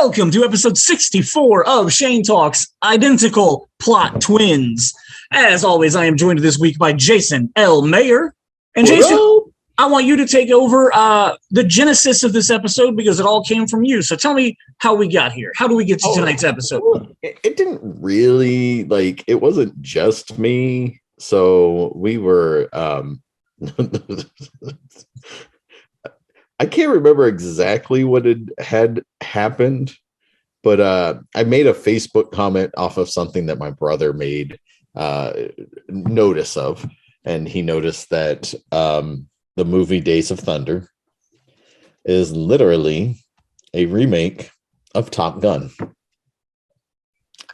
Welcome to episode 64 of Shane Talks Identical Plot Twins. As always, I am joined this week by Jason L. Mayer. And Jason, I want you to take over the genesis of this episode because it all came from you. So tell me how we got here. How do we get to tonight's episode? It didn't really, it wasn't just me. So we were... I can't remember exactly what had happened, but I made a Facebook comment off of something that my brother made notice of, and he noticed that the movie Days of Thunder is literally a remake of Top Gun.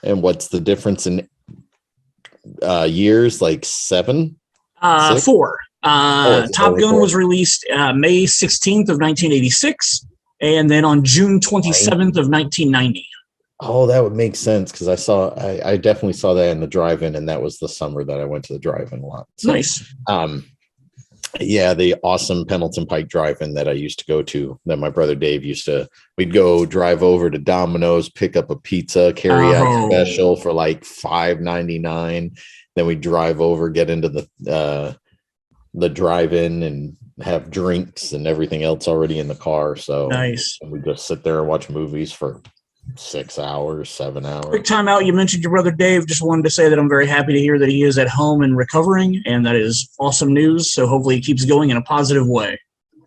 And what's the difference in years? Like 7? 4. Top Gun was released May 16th of 1986, and then on June 27th of 1990. Oh, that would make sense because I definitely saw that in the drive-in, and that was the summer that I went to the drive-in a lot. So, nice. Yeah, the awesome Pendleton Pike drive-in that I used to go to, that my brother Dave we'd go drive over to Domino's, pick up a pizza, carry out special for like $5.99. Then we drive over, get into the drive-in and have drinks and everything else already in the car. So nice. And we just sit there and watch movies for 6 hours, 7 hours. Quick time out. You mentioned your brother Dave. Just wanted to say that I'm very happy to hear that he is at home and recovering, and that is awesome news. So hopefully he keeps going in a positive way.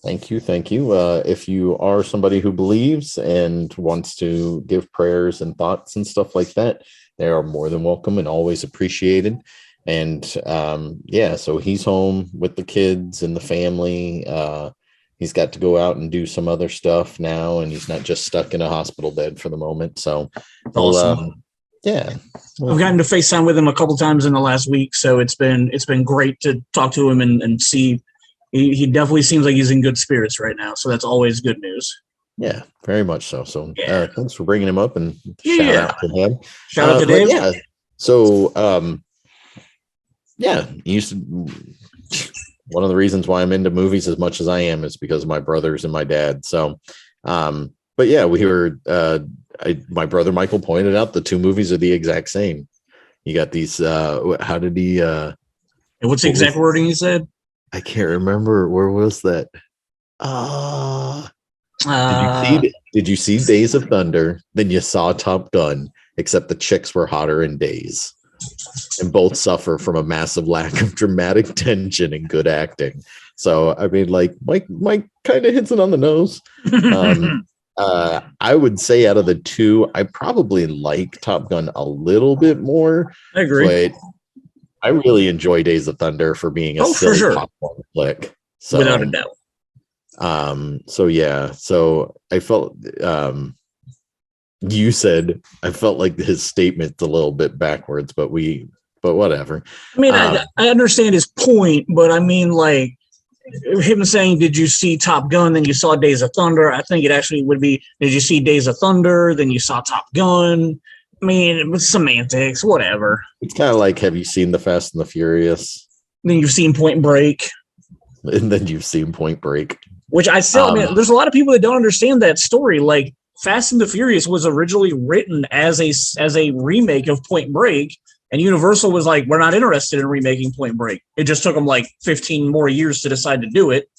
Thank you. If you are somebody who believes and wants to give prayers and thoughts and stuff like that, they are more than welcome and always appreciated. And so he's home with the kids and the family. He's got to go out and do some other stuff now, and he's not just stuck in a hospital bed for the moment. So awesome. I've gotten to FaceTime with him a couple times in the last week, so it's been great to talk to him and see. He definitely seems like he's in good spirits right now, so that's always good news. Yeah, very much so. So thanks for bringing him up, and shout out to him. Shout out to Dave. Yeah. So one of the reasons why I'm into movies as much as I am is because of my brothers and my dad. So, we were, my brother Michael pointed out the two movies are the exact same. You got these, how did he, what's the exact wording he said? I can't remember. Where was that? Did you see Days of Thunder? Then you saw Top Gun, except the chicks were hotter in Days. And both suffer from a massive lack of dramatic tension and good acting. So, I mean, Mike kind of hits it on the nose. I would say out of the two, I probably like Top Gun a little bit more. I agree. But I really enjoy Days of Thunder for being a silly popcorn flick. So, without a doubt. So I felt... you said I felt like his statement's a little bit backwards, but whatever. I mean, I understand his point, but I mean, like him saying, "Did you see Top Gun?" Then you saw Days of Thunder. I think it actually would be, "Did you see Days of Thunder?" Then you saw Top Gun. I mean, with semantics, whatever. It's kind of like, have you seen The Fast and the Furious? Then you've seen Point Break. And then you've seen Point Break, which I still. There's a lot of people that don't understand that story, like. Fast and the Furious was originally written as a remake of Point Break, and Universal was like, we're not interested in remaking Point Break. It just took them like 15 more years to decide to do it.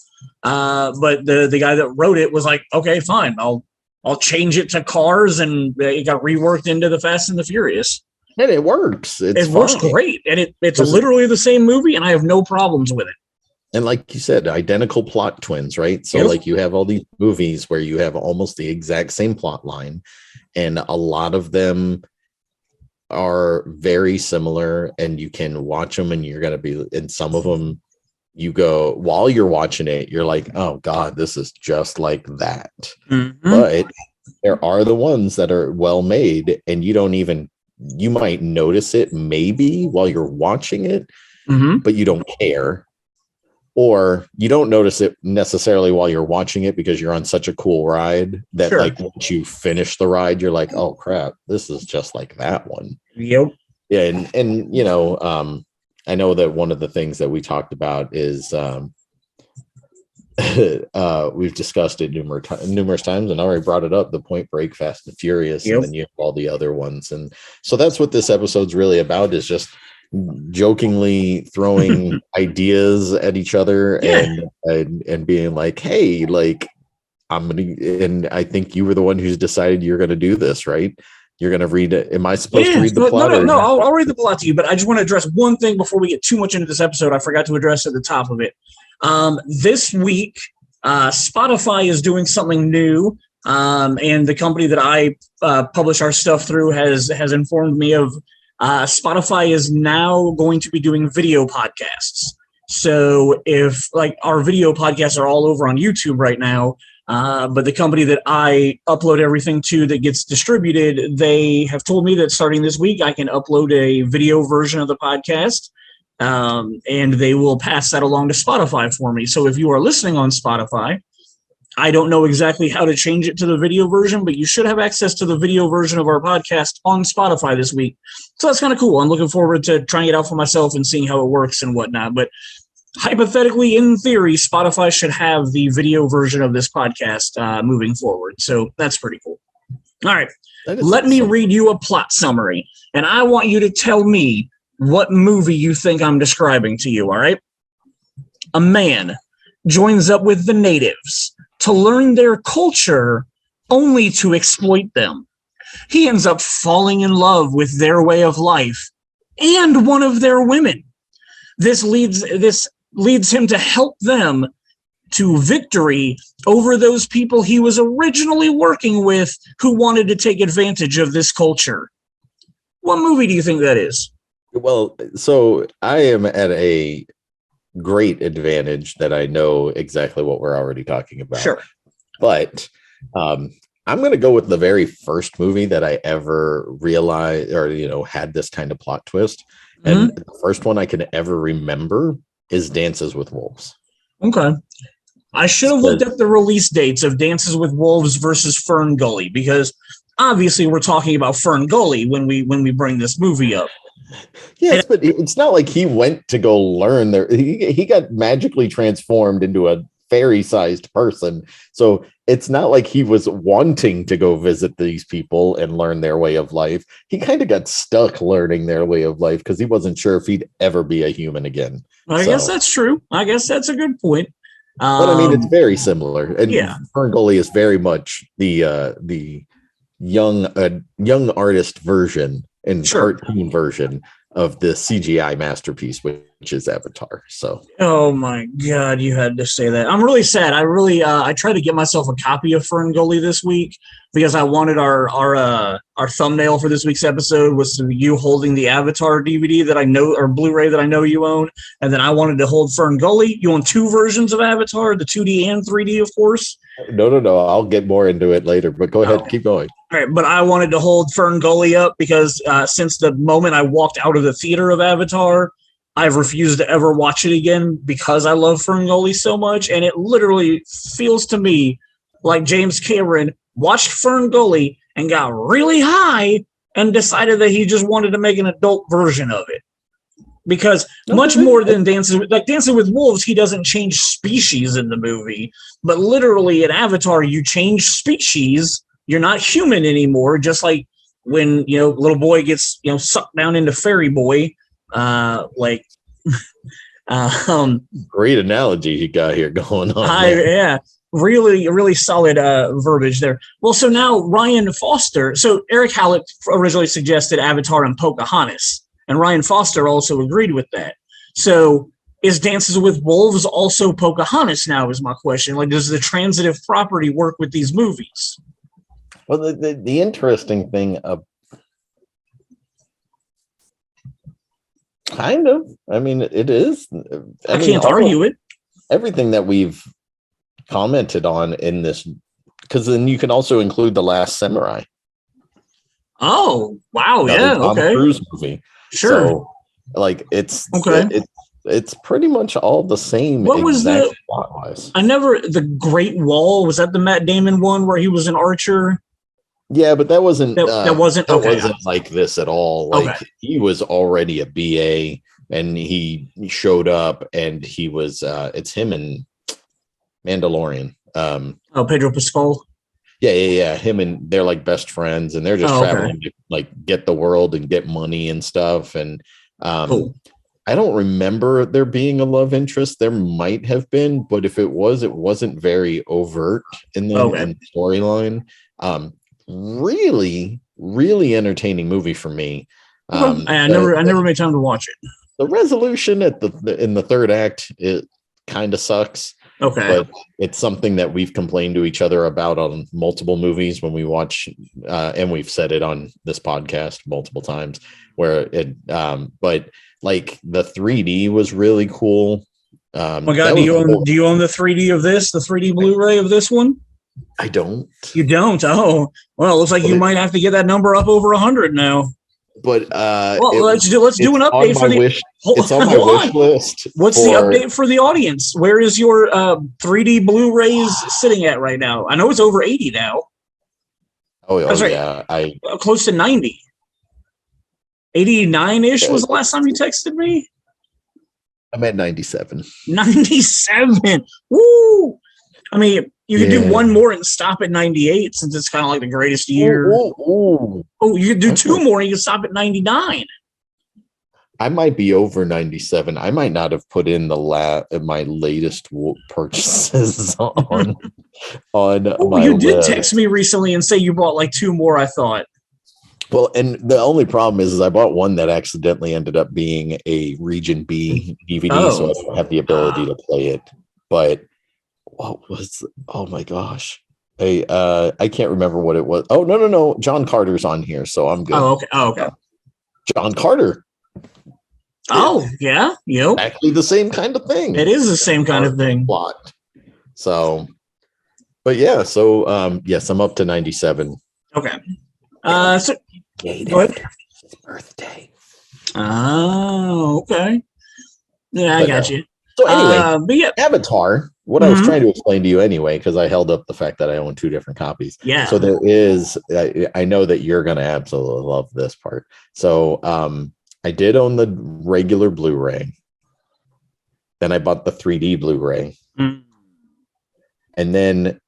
But the guy that wrote it was like, okay, fine, I'll change it to cars, and it got reworked into the Fast and the Furious. And it works. It works great, and it's literally the same movie, and I have no problems with it. And like you said, identical plot twins, right? So like you have all these movies where you have almost the exact same plot line, and a lot of them are very similar, and you can watch them and you're going to be, and some of them you go, while you're watching it, you're like, oh God, this is just like that. Mm-hmm. But there are the ones that are well made, and you might notice it maybe while you're watching it, but you don't care. Or you don't notice it necessarily while you're watching it because you're on such a cool ride that like once you finish the ride, you're like, oh crap, this is just like that one. Yep. Yeah. And you know, I know that one of the things that we talked about is we've discussed it numerous times, and I already brought it up, the Point Break, Fast and Furious, and then you have all the other ones. And so that's what this episode's really about, is just jokingly throwing ideas at each other and being like, hey, like, and I think you were the one who's decided you're going to do this, right? You're going to read it. Am I supposed to read the plot? No, I'll read the plot to you, but I just want to address one thing before we get too much into this episode. I forgot to address at the top of it. This week, Spotify is doing something new, and the company that I publish our stuff through has informed me of Spotify is now going to be doing video podcasts. So if, like, our video podcasts are all over on YouTube right now, but the company that I upload everything to that gets distributed, they have told me that starting this week, I can upload a video version of the podcast, and they will pass that along to Spotify for me. So if you are listening on Spotify, I don't know exactly how to change it to the video version, but you should have access to the video version of our podcast on Spotify this week. So that's kind of cool. I'm looking forward to trying it out for myself and seeing how it works and whatnot. But hypothetically, in theory, Spotify should have the video version of this podcast moving forward. So that's pretty cool. All right. Let me read you a plot summary, and I want you to tell me what movie you think I'm describing to you, all right? A man joins up with the natives to learn their culture only to exploit them. He ends up falling in love with their way of life and one of their women. This leads him to help them to victory over those people he was originally working with who wanted to take advantage of this culture. What movie do you think that is? Well, so I am at a great advantage that I know exactly what we're already talking about. Sure. But I'm going to go with the very first movie that I ever realized or, had this kind of plot twist. And the first one I can ever remember is Dances with Wolves. Okay. I should have looked up the release dates of Dances with Wolves versus Fern Gully, because obviously we're talking about Fern Gully when we bring this movie up. Yes, but it's not like he went to go learn there. He got magically transformed into a fairy-sized person. So it's not like he was wanting to go visit these people and learn their way of life. He kind of got stuck learning their way of life because he wasn't sure if he'd ever be a human again. I guess that's true. I guess that's a good point. But I mean, it's very similar. And Fern Gully is very much the young artist version and cartoon version of the CGI masterpiece, which is Avatar. So, oh my God, you had to say that. I'm really sad. I tried to get myself a copy of Fern Gully this week because I wanted our thumbnail for this week's episode was you holding the Avatar DVD that I know, or Blu-ray that I know you own, and then I wanted to hold Fern Gully. You own two versions of Avatar, the 2D and 3D, of course. No. I'll get more into it later, but go ahead, keep going. All right, but I wanted to hold Fern Gully up because since the moment I walked out of the theater of Avatar, I've refused to ever watch it again because I love Fern Gully so much, and it literally feels to me like James Cameron watched Fern Gully and got really high and decided that he just wanted to make an adult version of it. Because much more than Dancing with Wolves, he doesn't change species in the movie, but literally in Avatar, you change species. You're not human anymore. Just like when little boy gets sucked down into Fairy Boy, great analogy you got here going on. Really solid verbiage there. Well, so now Ryan Foster. So Eric Hallett originally suggested Avatar and Pocahontas. And Ryan Foster also agreed with that. So is Dances with Wolves also Pocahontas now is my question. Like, does the transitive property work with these movies? Well, the interesting thing kind of, I mean, it is. I can't argue it. Everything that we've commented on in this, because then you can also include The Last Samurai. Oh, wow. Yeah. Tom Cruise movie. Sure. So, like, it's pretty much all the same. What was plot-wise? The Great Wall, was that the Matt Damon one where he was an archer? Yeah, but that wasn't wasn't like this at all. Like, he was already a BA and he showed up and he was it's him and Mandalorian. Oh, Pedro Pascal. Yeah. Him and they're like best friends, and they're just traveling Okay. to like get the world and get money and stuff. And Cool. I don't remember there being a love interest. There might have been, but if it was, it wasn't very overt in the storyline. Really, really entertaining movie for me. I never made time to watch it. The resolution in the third act, it kind of sucks. Okay. But it's something that we've complained to each other about on multiple movies when we watch, and we've said it on this podcast multiple times. Where it, but like the 3D was really cool. Oh my God, do you own the 3D of this? The 3D Blu-ray of this one? I don't. You don't? Oh, well, it looks like you might have to get that number up over 100 now. But let's do an update for the it's on my wish list. What's the update for the audience? Where is your 3D Blu-rays sitting at right now? I know it's over 80 now. Yeah, close to 90. 89-ish was the last time you texted me. I'm at 97. 97. Woo! I mean, you could do one more and stop at 98 since it's kind of like the greatest year. Ooh. Oh, you could do two more and you can stop at 99. I might be over 97. I might not have put in my latest purchases on my you did list. text me recently and say you bought like two more, I thought. Well, and the only problem is I bought one that accidentally ended up being a Region B DVD, so I don't have the ability to play it. But oh my gosh. I can't remember what it was. Oh, no. John Carter's on here, so I'm good. Oh, okay. John Carter. Oh, yeah. Yep. Actually the same kind of thing. It is the same kind of thing. Plot. So, but yeah, so yes, I'm up to 97. Okay. So go ahead. His birthday. Oh, okay. Yeah, I got you. So anyway, but yeah. Avatar, what I was trying to explain to you anyway, because I held up the fact that I own two different copies. Yeah. So there is, I know that you're going to absolutely love this part. So I did own the regular Blu-ray. Then I bought the 3D Blu-ray. Mm. And then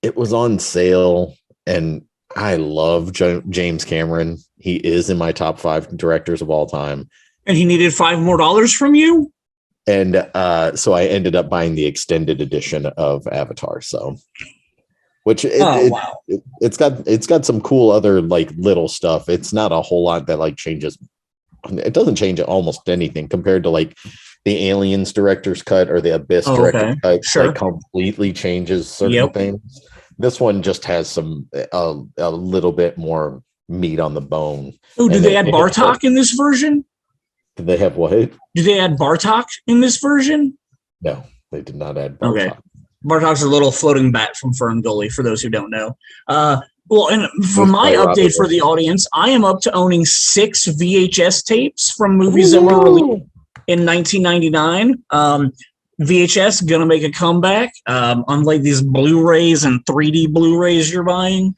it was on sale, and I love James Cameron. He is in my top 5 directors of all time. And he needed $5 more from you? And so I ended up buying the extended edition of Avatar. So, which it's got some cool other like little stuff. It's not a whole lot that like changes. It doesn't change almost anything compared to like the Aliens director's cut or the Abyss director's cut. Sure. Like completely changes certain things. This one just has some a little bit more meat on the bone. Oh, did they add Bartok in this version? Did they have what? Did they add Bartok in this version? No, they did not add Bartok. Okay. Bartok's a little floating bat from Fern Gully, for those who don't know. Well, and for my update for the audience, I am up to owning 6 VHS tapes from movies that were released in 1999. VHS gonna make a comeback, unlike these Blu-rays and 3D Blu-rays you're buying.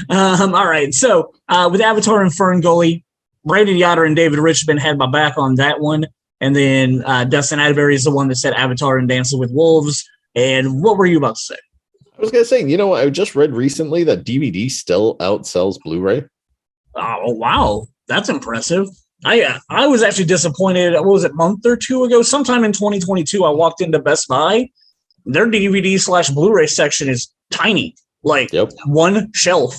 All right, so with Avatar and Fern Gully, Brandon Yoder and David Richmond had my back on that one. And then Dustin Atterbury is the one that said Avatar and Dancing with Wolves. And what were you about to say? I was going to say, I just read recently that DVD still outsells Blu-ray. Oh, wow. That's impressive. I was actually disappointed. What was it, a month or two ago? Sometime in 2022, I walked into Best Buy. Their DVD/Blu-ray section is tiny, like one shelf.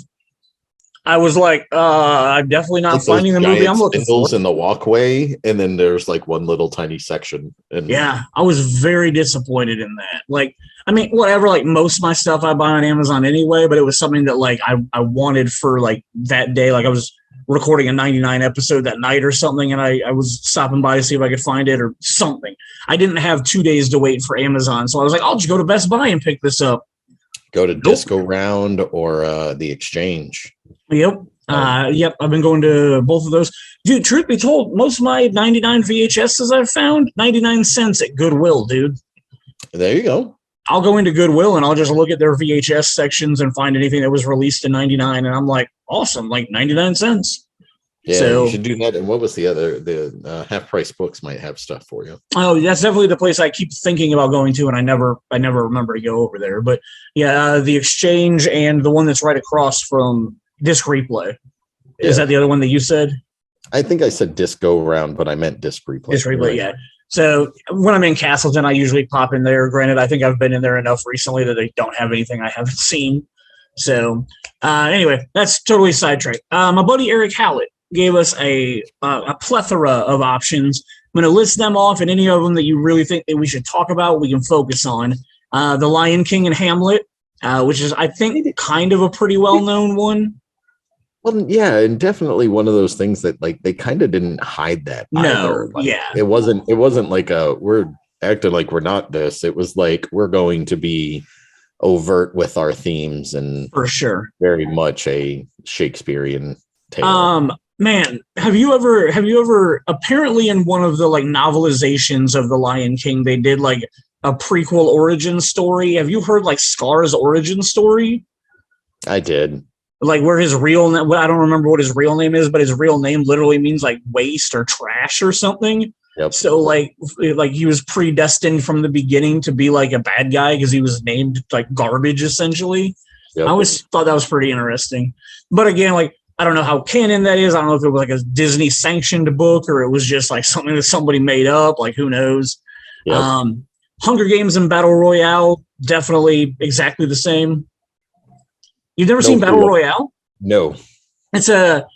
I was like, I'm definitely not finding the movie I'm looking for. In the walkway, and then there's like one little tiny section. And yeah, I was very disappointed in that. Like, I mean, whatever, like most of my stuff I buy on Amazon anyway, but it was something that like I wanted for like that day. Like I was recording a 99 episode that night or something, and I was stopping by to see if I could find it or something. I didn't have 2 days to wait for Amazon, so I was like, I'll just go to Best Buy and pick this up. Go to Disco Round or the Exchange. Yep. I've been going to both of those. Dude, truth be told, most of my 99 VHSs I've found, 99 cents at Goodwill, dude. There you go. I'll go into Goodwill and I'll just look at their VHS sections and find anything that was released in 99. And I'm like, awesome, like 99 cents. Yeah, So, you should do that. And what was the other? The Half Price Books might have stuff for you. oh, that's definitely the place I keep thinking about going to, and I never remember to go over there. But yeah, the Exchange and the one that's right across from Disc Replay. Is that the other one that you said? I think I said Disc Go Round, but I meant Disc Replay. Disc Replay, yeah. So when I'm in Castleton, I usually pop in there. Granted, I think I've been in there enough recently that they don't have anything I haven't seen. So anyway, that's totally sidetracked. My buddy Eric Hallett gave us a plethora of options. I'm going to list them off, and any of them that you really think that we should talk about, we can focus on. The Lion King and Hamlet, which is, I think, kind of a pretty well-known one. Well, yeah, and definitely one of those things that like they kind of didn't hide that. No, like, yeah, it wasn't like we're acting like we're not this. It was like we're going to be overt with our themes, and for sure, very much a Shakespearean tale. Man, have you ever apparently in one of the like novelizations of The Lion King, they did like a prequel origin story. Have you heard like Scar's origin story? I did. Like where his real name, I don't remember what his real name is, but his real name literally means like waste or trash or something. Yep. So like he was predestined from the beginning to be like a bad guy because he was named like garbage essentially. Yep. I always thought that was pretty interesting. But again, like I don't know how canon that is. I don't know if it was like a Disney sanctioned book or it was just like something that somebody made up. Like who knows? Yep. Hunger Games and Battle Royale, definitely exactly the same. You've never seen Battle Royale? No. It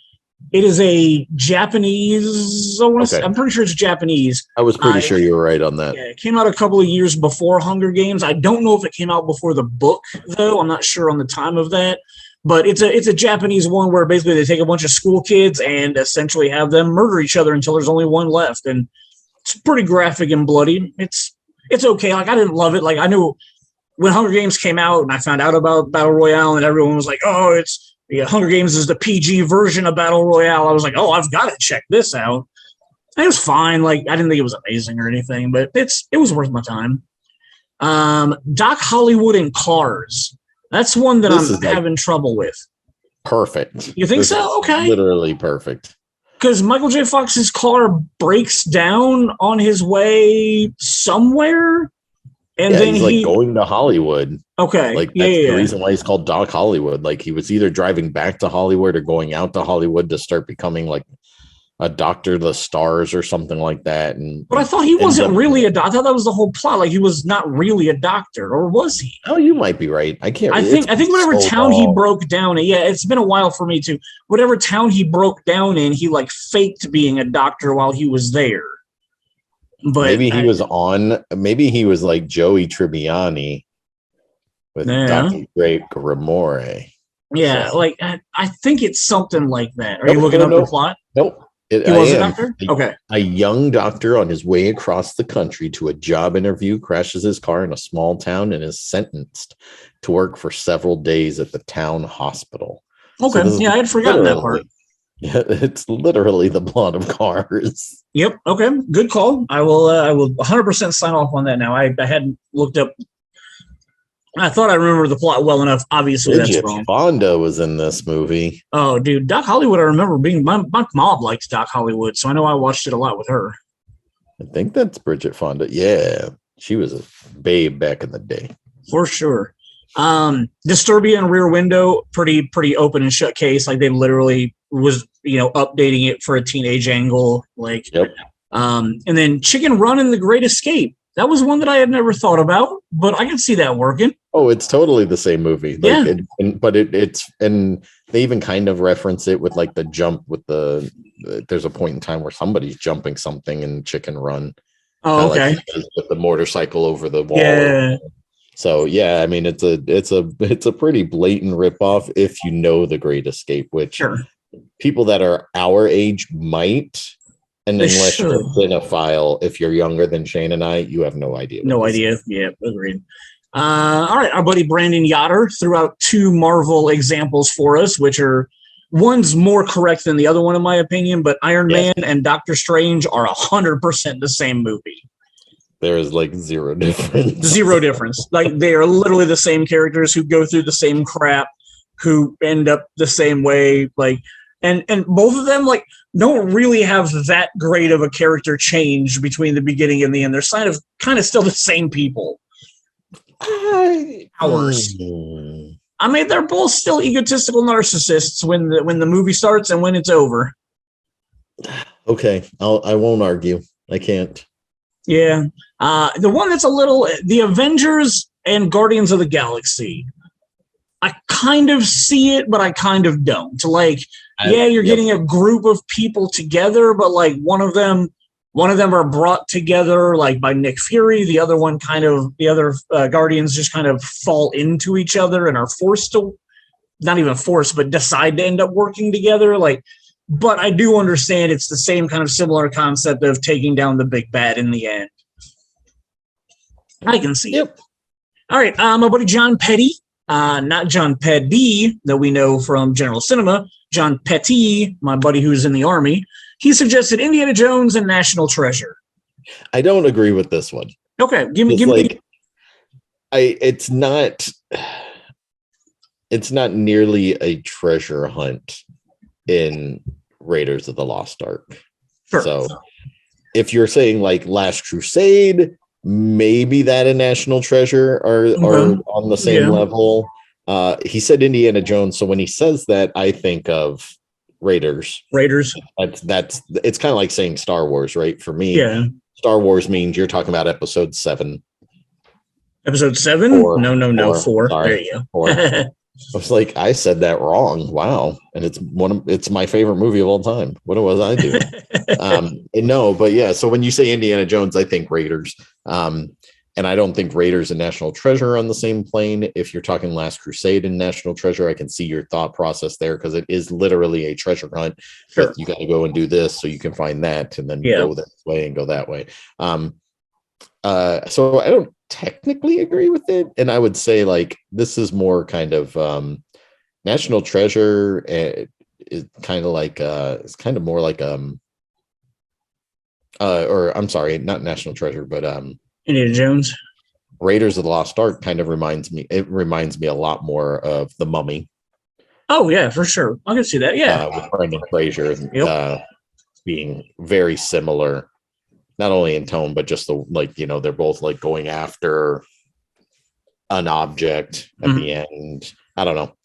is a Japanese. I'm pretty sure it's Japanese. I was pretty sure you were right on that. Yeah, it came out a couple of years before Hunger Games. I don't know if it came out before the book, though. I'm not sure on the time of that. But it's a Japanese one where basically they take a bunch of school kids and essentially have them murder each other until there's only one left. And it's pretty graphic and bloody. It's okay. Like I didn't love it. Like I knew when Hunger Games came out and I found out about Battle Royale and everyone was like, oh, Hunger Games is the PG version of Battle Royale. I was like, oh, I've got to check this out. And it was fine. Like I didn't think it was amazing or anything, but it was worth my time. Doc Hollywood and Cars. That's one that I'm having trouble with. Perfect. You think so? Okay. Literally perfect. Because Michael J. Fox's car breaks down on his way somewhere. And then he's like going to Hollywood. Okay. Like that's the reason why he's called Doc Hollywood. Like he was either driving back to Hollywood or going out to Hollywood to start becoming like a doctor to the stars or something like that. But I thought he wasn't really a doctor. I thought that was the whole plot. Like he was not really a doctor, or was he? Oh, you might be right. I can't. I think whatever town he broke down in. Yeah, it's been a while for me too. Whatever town he broke down in, he like faked being a doctor while he was there. But maybe he was like Joey Tribbiani with Dr. Great Grimoire. Yeah, so. Like I think it's something like that. Are you looking up the plot? Nope. He was a doctor? Okay. A young doctor on his way across the country to a job interview crashes his car in a small town and is sentenced to work for several days at the town hospital. Okay. So I had forgotten that part. Yeah, it's literally the plot of Cars. Yep. Okay. Good call. I will 100% sign off on that now. I hadn't looked up. I thought I remember the plot well enough. Obviously, that's wrong. Fonda was in this movie. Oh, dude. Doc Hollywood, I remember being... My mom likes Doc Hollywood, so I know I watched it a lot with her. I think that's Bridget Fonda. Yeah. She was a babe back in the day. For sure. Disturbia and Rear Window, pretty open and shut case. Like, they literally was, updating it for a teenage angle. Like, yep. And then Chicken Run and The Great Escape. That was one that I had never thought about, but I can see that working. Oh, it's totally the same movie. Like, yeah. It's they even kind of reference it with like the jump with there's a point in time where somebody's jumping something in Chicken Run. Oh, okay. Like with the motorcycle over the wall. Yeah. So yeah, I mean it's a pretty blatant ripoff if you know The Great Escape, which people that are our age might. And unless you're a cinephile, if you're younger than Shane and I, you have no idea. No idea. Yeah, agreed. All right, our buddy Brandon Yoder threw out two Marvel examples for us, which are one's more correct than the other one, in my opinion. But Iron Man and Doctor Strange are 100% the same movie. There is like zero difference. Zero difference. Like they are literally the same characters who go through the same crap, who end up the same way. Like. and both of them like don't really have that great of a character change between the beginning and the end. They're kind of still the same people. Hours. I mean, they're both still egotistical narcissists when the movie starts and when it's over. Okay, I won't argue. I can't. Yeah. The one that's the Avengers and Guardians of the Galaxy. I kind of see it, but I kind of don't. Like, you're getting a group of people together, but like one of them are brought together like by Nick Fury. The other Guardians just kind of fall into each other and are forced to, not even forced, but decide to end up working together. Like, but I do understand it's the same kind of similar concept of taking down the big bad in the end. I can see it. All right, my buddy John Petty, not John Petty that we know from General Cinema, John Petty, my buddy who's in the Army, he suggested Indiana Jones and National Treasure. I don't agree with this one. Okay, give me. It's not nearly a treasure hunt in Raiders of the Lost Ark. Sure. So if you're saying like Last Crusade, maybe that and National Treasure are on the same level. He said Indiana Jones, so when he says that, I think of Raiders. That's it's kind of like saying Star Wars, right? For me, Star Wars means you're talking about episode 7. Episode 7? No, 4. Sorry. There you go. 4. I was like, I said that wrong. Wow. And it's my favorite movie of all time. What was I doing? No, but yeah. So when you say Indiana Jones, I think Raiders. And I don't think Raiders and National Treasure are on the same plane. If you're talking Last Crusade and National Treasure, I can see your thought process there because it is literally a treasure hunt. Sure. You got to go and do this so you can find that and then go this way and go that way. So I don't technically agree with it. And I would say like this is more kind of National Treasure is kind of like it's kind of more like or I'm sorry, not National Treasure, but Indiana Jones. Raiders of the Lost Ark kind of reminds me a lot more of The Mummy. Oh yeah, for sure. I can see that. Yeah. With Brendan Fraser being very similar, not only in tone, but just they're both like going after an object at the end. I don't know.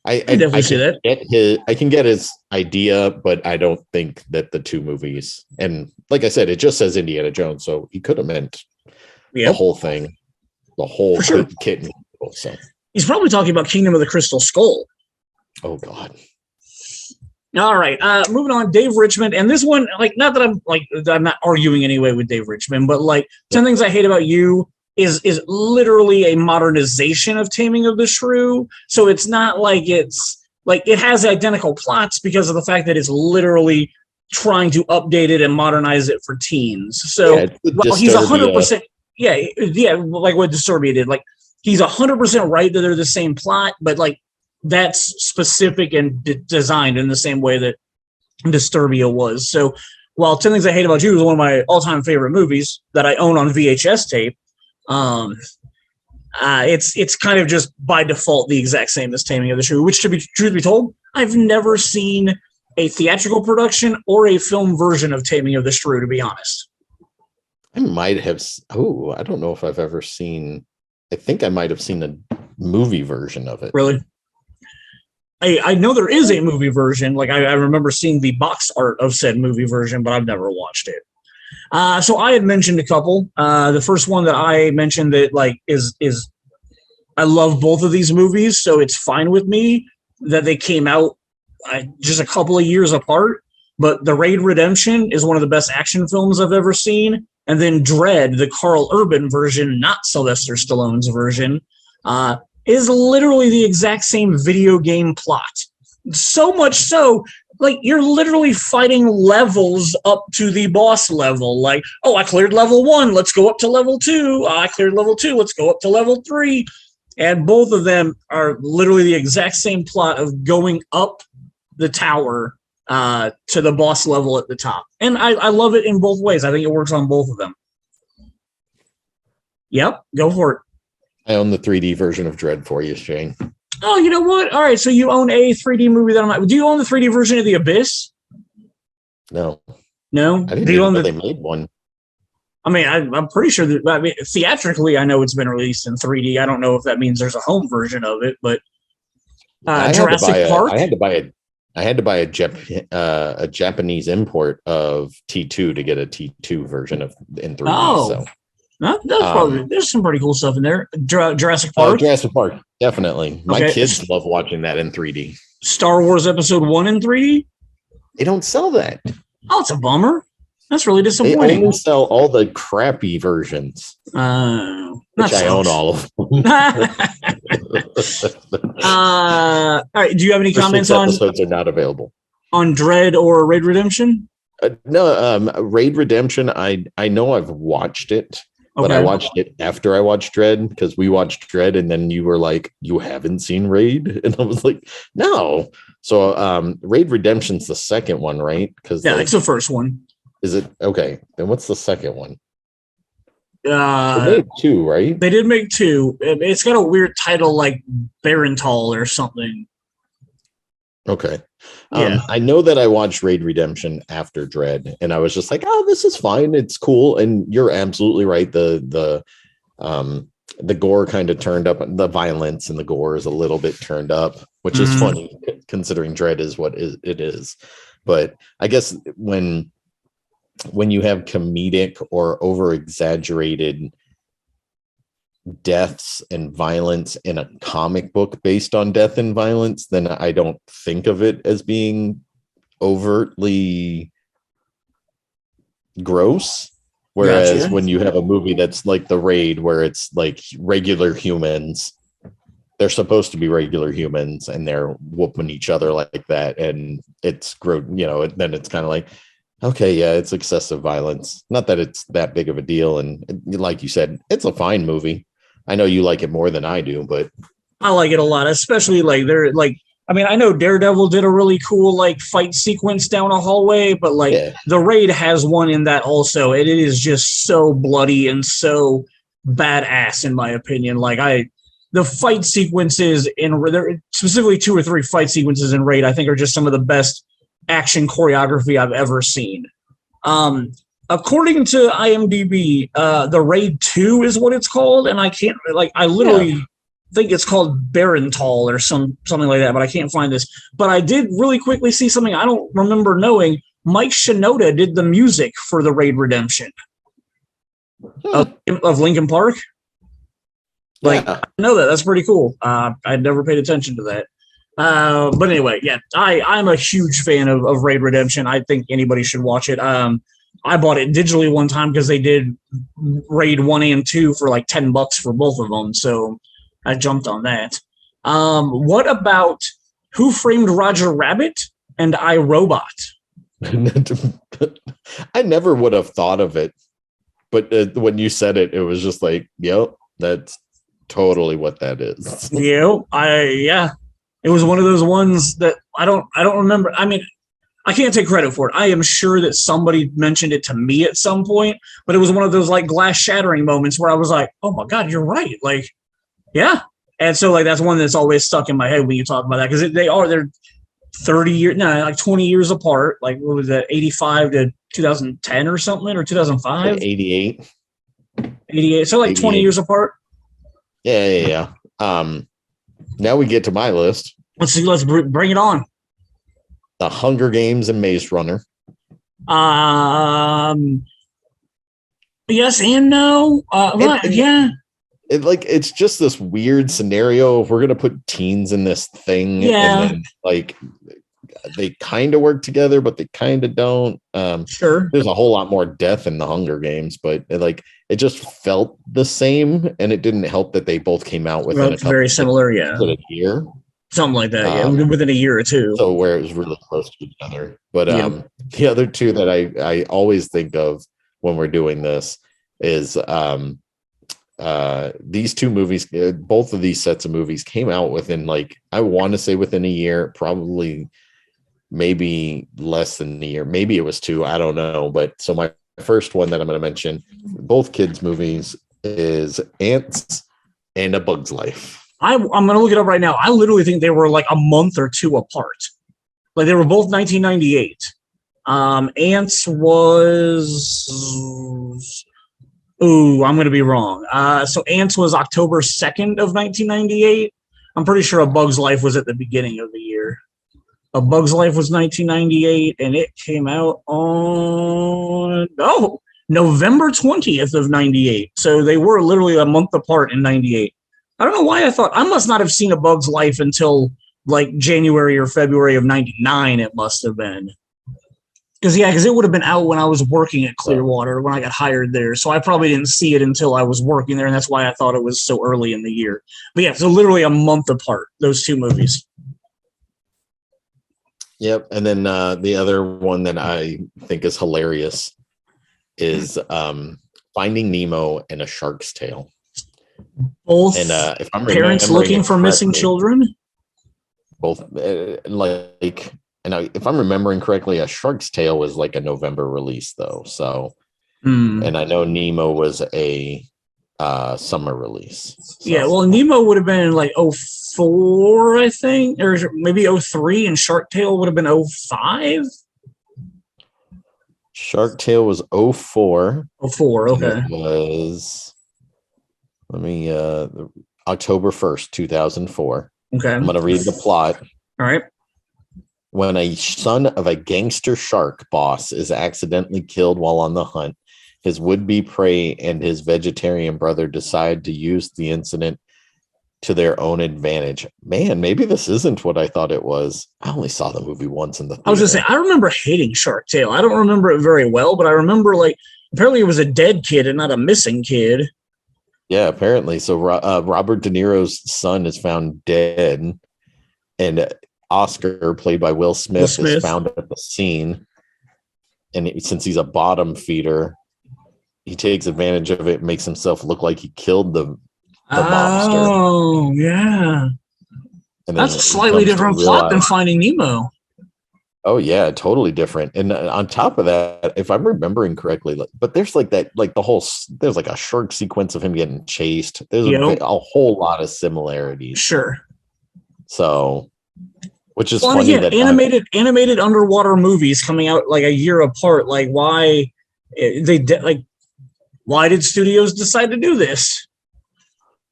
I definitely see that. I can get his idea, but I don't think that the two movies, and like I said, it just says Indiana Jones, so he could have meant the whole thing, the whole kit and caboodle. So he's probably talking about Kingdom of the Crystal Skull. Oh God. All right, moving on. Dave Richmond, and this one, like, not that I'm not arguing anyway with Dave Richmond, but like 10 Things I Hate About You is literally a modernization of Taming of the Shrew. So it's not like it's like it has identical plots because of the fact that it's literally trying to update it and modernize it for teens. So he's 100%. Like what Disturbia did. Like he's 100% right that they're the same plot, but like that's specific and designed in the same way that Disturbia was. So while 10 Things I Hate About You is one of my all-time favorite movies that I own on VHS tape, it's kind of just by default the exact same as Taming of the Shrew, which, truth be told, I've never seen a theatrical production or a film version of Taming of the Shrew, to be honest. I might have. Oh, I don't know if I've ever seen. I think I might have seen a movie version of it. Really? I know there is a movie version. Like I remember seeing the box art of said movie version, but I've never watched it. So I had mentioned a couple. The first one that I mentioned that like is I love both of these movies, so it's fine with me that they came out just a couple of years apart. But The Raid Redemption is one of the best action films I've ever seen. And then Dread, the Carl Urban version, not Sylvester Stallone's version, is literally the exact same video game plot. So much so, like, you're literally fighting levels up to the boss level. Like, oh, I cleared level 1, let's go up to level 2. I cleared level 2, let's go up to level 3. And both of them are literally the exact same plot of going up the tower to the boss level at the top. And I love it in both ways. I think it works on both of them. Yep, go for it. I own the 3D version of Dread for you, Shane. Oh, you know what? All right, so you own a 3D movie that I'm not. Do you own the 3D version of The Abyss? No. No. I didn't Do you even own know the? they made one. I mean, I'm pretty sure that. I mean, theatrically, I know it's been released in 3D. I don't know if that means there's a home version of it, but Jurassic Park. I had to buy a Japanese import of T2 to get a T2 version of in 3D. Oh, So that's probably there's some pretty cool stuff in there. Jurassic Park. Jurassic Park, definitely. My Okay. kids love watching that in 3D. Star Wars Episode 1 in 3D. They don't sell that. Oh, it's a bummer. That's really They disappointing. only sell all the crappy versions, which I own all of them. All right. Do you have any comments on episodes are not available on Dread or Raid Redemption? No, Raid Redemption. I know I've watched it, but I watched it after I watched Dread because we watched Dread, and then you were like, "You haven't seen Raid," and I was like, "No." So, Raid Redemption's the second one, right? Because it's the first one. Is it okay? Then what's the second one? They made two, right? They did make two. It's got a weird title like Barenthal or something. Okay. I know that I watched Raid Redemption after Dread, and I was just like, "Oh, this is fine. It's cool." And you're absolutely right. The gore kind of turned up. The violence and the gore is a little bit turned up, which is funny considering Dread is what it is. But I guess when you have comedic or over exaggerated deaths and violence in a comic book based on death and violence, then I don't think of it as being overtly gross. Whereas when you have a movie that's like The Raid, where it's like regular humans, they're supposed to be regular humans and they're whooping each other like that. And it's then it's kind of like, okay, yeah, it's excessive violence. Not that it's that big of a deal. And like you said, it's a fine movie. I know you like it more than I do, but I like it a lot, especially I know Daredevil did a really cool fight sequence down a hallway, but The Raid has one in that also, and it is just so bloody and so badass in my opinion. The fight sequences there specifically 2 or 3 fight sequences in Raid I think are just some of the best action choreography I've ever seen. According to IMDb, The Raid 2 is what it's called, and I can't I literally think it's called Barenthal or something like that, but I can't find this. But I did really quickly see something I don't remember knowing. Mike Shinoda did the music for The Raid Redemption of Linkin Park. I know that. That's pretty cool. I'd never paid attention to that. But anyway, I'm a huge fan of Raid Redemption. I think anybody should watch it. I bought it digitally one time because they did Raid 1 and 2 for $10 for both of them. So I jumped on that. What about Who Framed Roger Rabbit and I, Robot? I never would have thought of it, but when you said it, it was just like, yep, that's totally what that is. It was one of those ones that I don't remember. I mean, I can't take credit for it. I am sure that somebody mentioned it to me at some point, but it was one of those glass shattering moments where I was like, oh my God, you're right. Yeah. And so that's one that's always stuck in my head when you talk about that, because they're 30 years, 20 years apart. What was that, 85 to 2010 or something, or 2005? 88. 88. So 20 years apart. Yeah. Now we get to my list. Let's bring it on. The Hunger Games and Maze Runner. Yes and no. It's just this weird scenario. If we're gonna put teens in this thing, and then they kind of work together, but they kind of don't. Sure. There's a whole lot more death in the Hunger Games, but it just felt the same, and it didn't help that they both came out within a very similar, a year. Something like that, within a year or two. So where it was really close to each other. But the other two that I always think of when we're doing this is these two movies. Both of these sets of movies came out within I want to say within a year, probably maybe less than a year. Maybe it was 2. I don't know. But so my first one that I'm going to mention, both kids' movies, is Ants and A Bug's Life. I'm going to look it up right now. I literally think they were like a month or two apart. Like they were both 1998. Ants was. Ooh, I'm going to be wrong. So Ants was October 2nd of 1998. I'm pretty sure A Bug's Life was at the beginning of the year. A Bug's Life was 1998, and it came out on November 20th of 98. So they were literally a month apart in 98. I don't know why I must not have seen A Bug's Life until like January or February of 99. It must have been. Because it would have been out when I was working at Clearwater when I got hired there. So I probably didn't see it until I was working there, and that's why I thought it was so early in the year. But yeah, so literally a month apart, those two movies. Yep. And then the other one that I think is hilarious is Finding Nemo and A Shark's Tale. Both and if I'm parents looking for missing children. Both if I'm remembering correctly, A Shark's Tale was like a November release though. So, and I know Nemo was a summer release. So. Yeah, well, Nemo would have been in like 04, I think, or maybe 03, and Shark Tale would have been 05. Shark Tale was 04. 04, okay. It was October 1st, 2004. Okay. I'm going to read the plot. All right. When a son of a gangster shark boss is accidentally killed while on the hunt, his would-be prey and his vegetarian brother decide to use the incident to their own advantage. Man, maybe this isn't what I thought it was. I only saw the movie once in the theater. I was going to say, I remember hating Shark Tale. I don't remember it very well, but I remember apparently it was a dead kid and not a missing kid. Yeah, apparently. So Robert De Niro's son is found dead, and Oscar, played by Will Smith, is found at the scene. And since he's a bottom feeder, he takes advantage of it and makes himself look like he killed the monster. Oh, yeah. And that's a slightly different plot than Finding Nemo. Oh, yeah, totally different. And on top of that, if I'm remembering correctly, but there's there's like a shark sequence of him getting chased. There's a whole lot of similarities. Sure. So, which is funny again, that animated underwater movies coming out like a year apart. Like, why why did studios decide to do this?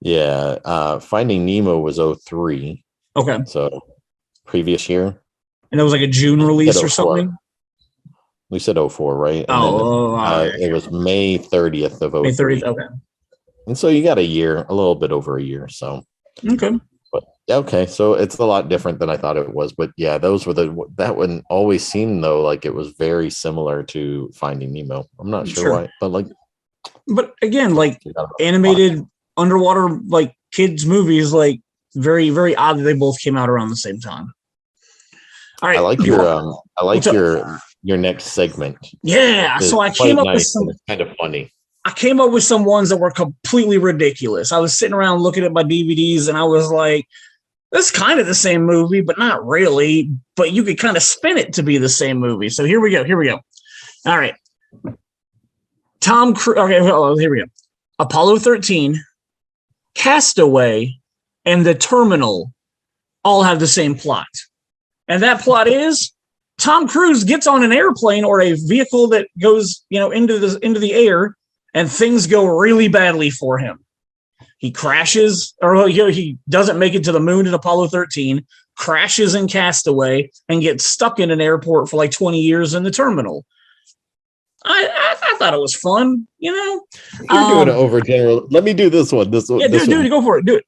Yeah, Finding Nemo was 03. Okay. So previous year. And it was like a June release or something? We said 04, right? And it was May 30th of 03. May 30th, okay. And so you got a little bit over a year. So okay. But okay, so it's a lot different than I thought it was. But yeah, that one always seemed though like it was very similar to Finding Nemo. I'm not sure why, but again, like animated underwater like kids movies, like very, very odd that they both came out around the same time. All right. I like your next segment. Yeah. So I came up with some. It's kind of funny. I came up with some ones that were completely ridiculous. I was sitting around looking at my DVDs and I was like, this is kind of the same movie, but not really. But you could kind of spin it to be the same movie. So here we go. All right. Tom Cruise. Okay, here we go. Apollo 13, Castaway, and The Terminal all have the same plot. And that plot is Tom Cruise gets on an airplane or a vehicle that goes, into the air, and things go really badly for him. He crashes, or he doesn't make it to the moon in Apollo 13, crashes in Castaway, and gets stuck in an airport for like 20 years in The Terminal. I thought it was fun, You're doing it over general. Let me do this one. Yeah, do it. Go for it. Do it.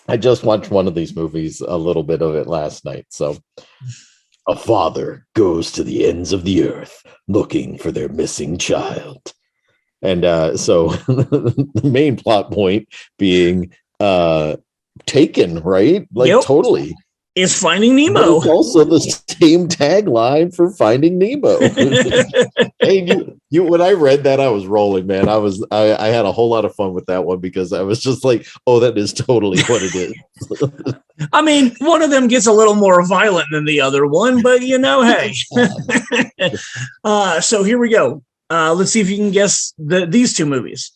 I just watched one of these movies, a little bit of it last night. So, a father goes to the ends of the earth looking for their missing child. And so the main plot point being Taken, right? Totally. Is Finding Nemo. But it's also the same tagline for Finding Nemo. Hey, you when I read that, I was rolling, man. I had a whole lot of fun with that one because I was just like, oh, that is totally what it is. I mean, one of them gets a little more violent than the other one, but hey. So here we go. Let's see if you can guess these two movies.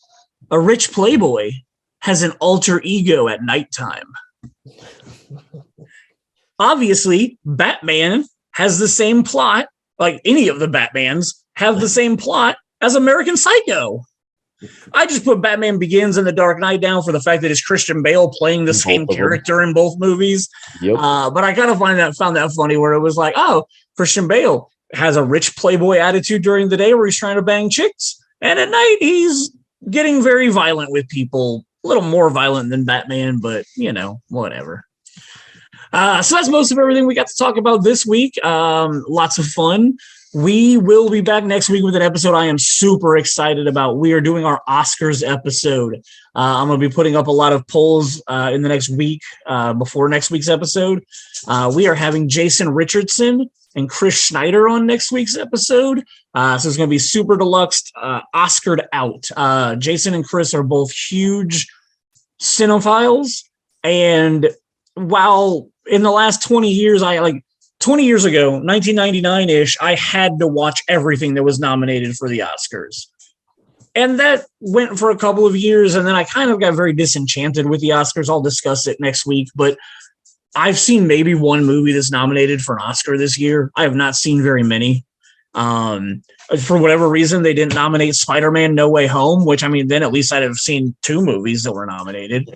A Rich Playboy has an alter ego at nighttime. Obviously, Batman has the same plot, like any of the Batmans have the same plot as American Psycho. I just put Batman Begins and The Dark Knight down for the fact that it's Christian Bale playing the same character in both movies. Yep. But I kind of found that funny where it was like, oh, Christian Bale has a rich playboy attitude during the day where he's trying to bang chicks. And at night, he's getting very violent with people, a little more violent than Batman, but, whatever. So that's most of everything we got to talk about this week. Lots of fun. We will be back next week with an episode I am super excited about. We are doing our Oscars episode. I'm going to be putting up a lot of polls in the next week before next week's episode. We are having Jason Richardson and Chris Schneider on next week's episode. So it's going to be super deluxe, Oscared out. Jason and Chris are both huge cinephiles. And while in the last 20 years, 20 years ago, 1999-ish, I had to watch everything that was nominated for the Oscars. And that went for a couple of years, and then I kind of got very disenchanted with the Oscars. I'll discuss it next week, but I've seen maybe one movie that's nominated for an Oscar this year. I have not seen very many. For whatever reason, they didn't nominate Spider-Man No Way Home, which, then at least I'd have seen two movies that were nominated.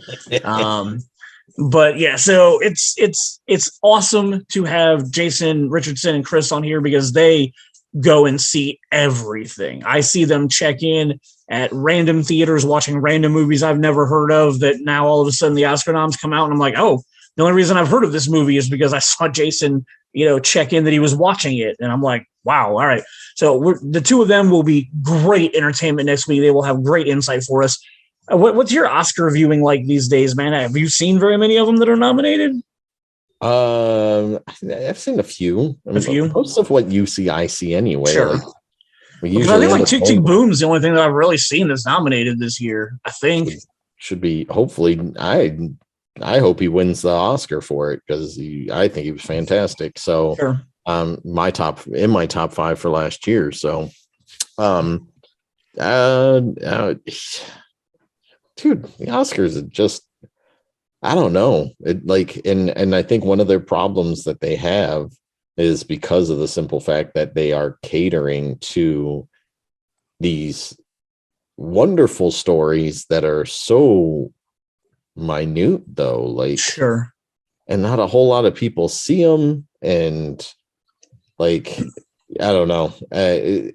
But yeah, so it's awesome to have Jason Richardson and Chris on here because they go and see everything. I see them check in at random theaters watching random movies I've never heard of that now all of a sudden the Oscar noms come out and I'm like, oh, the only reason I've heard of this movie is because I saw Jason, check in that he was watching it. And I'm like, wow, all right. So the two of them will be great entertainment next week. They will have great insight for us. What's your Oscar viewing like these days, man? Have you seen very many of them that are nominated? I've seen a few. Most of what you see, I see anyway. Sure. I think Tick Tick Boom's the only thing that I've really seen that's nominated this year. I think should be. Hopefully, I hope he wins the Oscar for it because I think he was fantastic. So, sure. My top 5 for last year. So, dude, the Oscars are just, I don't know. And I think one of their problems that they have is because of the simple fact that they are catering to these wonderful stories that are so minute, though. Sure. And not a whole lot of people see them. And I don't know. I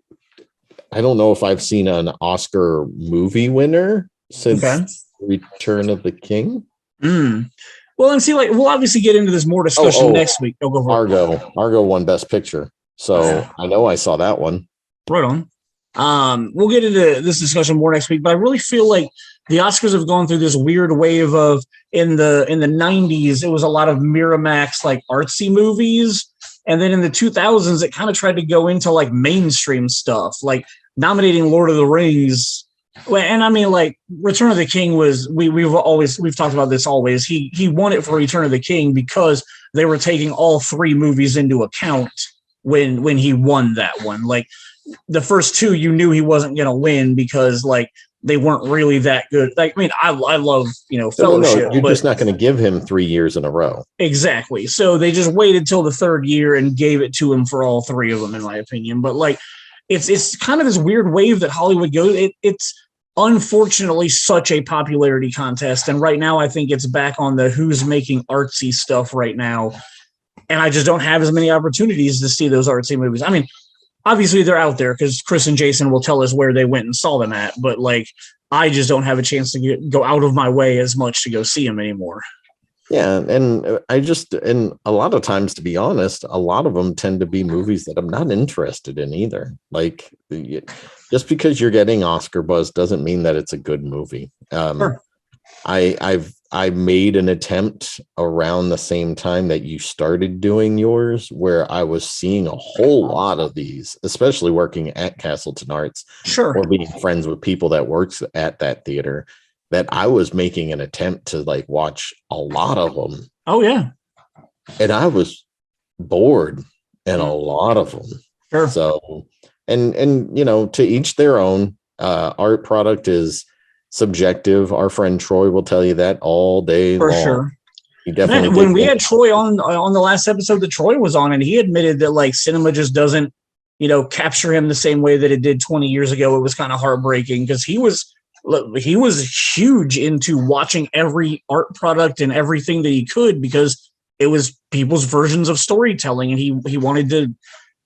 don't know if I've seen an Oscar movie winner since Return of the King. Well, and see, we'll obviously get into this more discussion next week. Go for Argo won Best Picture, so I know I saw that one. Right on. We'll get into this discussion more next week, but I really feel like the Oscars have gone through this weird wave of in the 90s, it was a lot of Miramax artsy movies, and then in the 2000s, it kind of tried to go into mainstream stuff, nominating Lord of the Rings. And Return of the King was we've talked about this always. He won it for Return of the King because they were taking all three movies into account when he won that one. The first two, you knew he wasn't going to win because they weren't really that good. I love Fellowship. You're just not going to give him 3 years in a row. Exactly. So they just waited till the third year and gave it to him for all three of them, in my opinion. But it's kind of this weird wave that Hollywood goes. It's unfortunately such a popularity contest, and right now I think it's back on the who's making artsy stuff right now, and I just don't have as many opportunities to see those artsy movies. Obviously they're out there because Chris and Jason will tell us where they went and saw them at, but I just don't have a chance to go out of my way as much to go see them anymore. Yeah, and and a lot of times, to be honest, a lot of them tend to be movies that I'm not interested in either. Just because you're getting Oscar buzz doesn't mean that it's a good movie. Sure. I made an attempt around the same time that you started doing yours, where I was seeing a whole lot of these, especially working at Castleton Arts, sure, or being friends with people that works at that theater, that I was making an attempt to watch a lot of them. Oh yeah. And I was bored in a lot of them. Sure. So, and to each their own. Art product is subjective. Our friend Troy will tell you that all day For long. sure. He definitely When we had Troy on the last episode that Troy was on, and he admitted that like cinema just doesn't, capture him the same way that it did 20 years ago. It was kind of heartbreaking because he was huge into watching every art product and everything that he could because it was people's versions of storytelling, and he wanted to,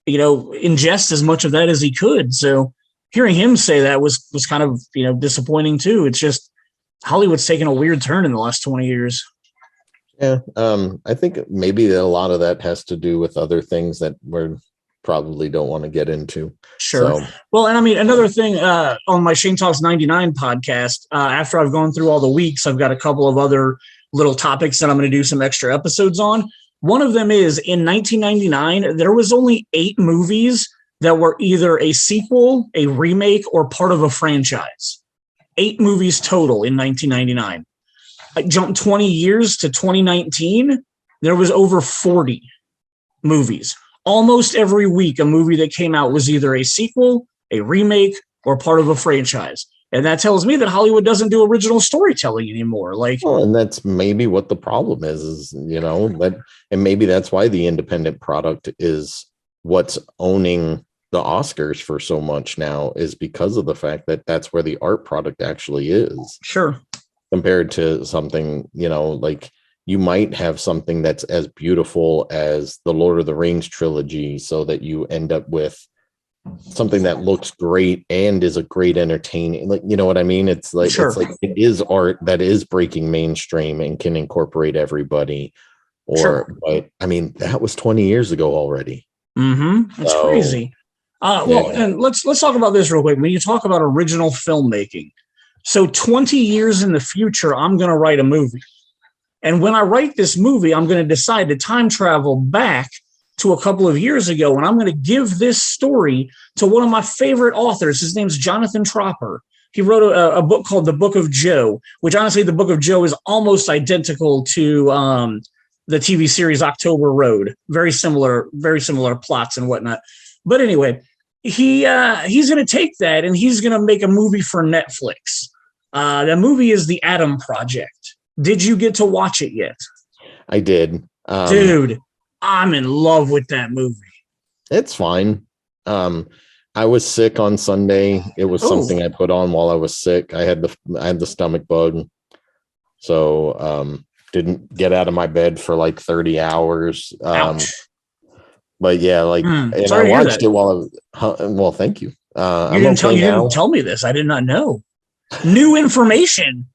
ingest as much of that as he could. So hearing him say that was kind of, disappointing too. It's just Hollywood's taken a weird turn in the last 20 years. Yeah, I think maybe a lot of that has to do with other things that we probably don't want to get into. Sure. So, well, and I mean, another thing on my Shane Talks 99 podcast, after I've gone through all the weeks, I've got a couple of other little topics that I'm going to do some extra episodes on. One of them is in 1999, there was only 8 movies that were either a sequel, a remake, or part of a franchise. 8 movies total in 1999. I jumped 20 years to 2019, there was over 40 movies. Almost every week, a movie that came out was either a sequel, a remake, or part of a franchise. And that tells me that Hollywood doesn't do original storytelling anymore. And that's maybe what the problem is, and maybe that's why the independent product is what's owning the Oscars for so much now, is because of the fact that that's where the art product actually is. Sure. Compared to something, like you might have something that's as beautiful as the Lord of the Rings trilogy, so that you end up with something that looks great and is a great entertaining, you know what I mean? It's like, sure. It's like it is art that is breaking mainstream and can incorporate everybody. Sure. But I mean, that was 20 years ago already. It's crazy. And let's talk about this real quick. When you talk about original filmmaking, so 20 years in the future, I'm going to write a movie. And when I write this movie, I'm going to decide to time travel back to a couple of years ago, and I'm going to give this story to one of my favorite authors. His name's Jonathan Tropper. He wrote a book called The Book of Joe, which honestly, The Book of Joe is almost identical to the TV series October Road. Very similar plots and whatnot. But anyway, he's going to take that and he's going to make a movie for Netflix. The movie is The Atom Project. Did you get to watch it yet? I did. Dude, I'm in love with that movie. It's fine. I was sick on Sunday. It was something I put on while I was sick. I had the stomach bug. So didn't get out of my bed for like 30 hours. But yeah, and I watched it while well, thank you. You didn't tell me this. I did not know. New information.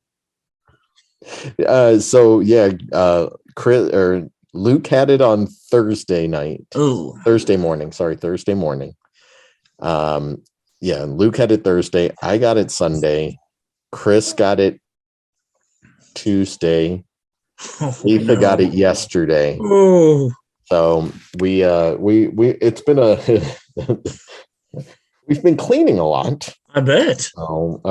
Luke had it on Thursday night. Thursday morning. Luke had it Thursday. I got it Sunday. Chris got it Tuesday. Lisa got it yesterday. So it's been we've been cleaning a lot. I bet. So,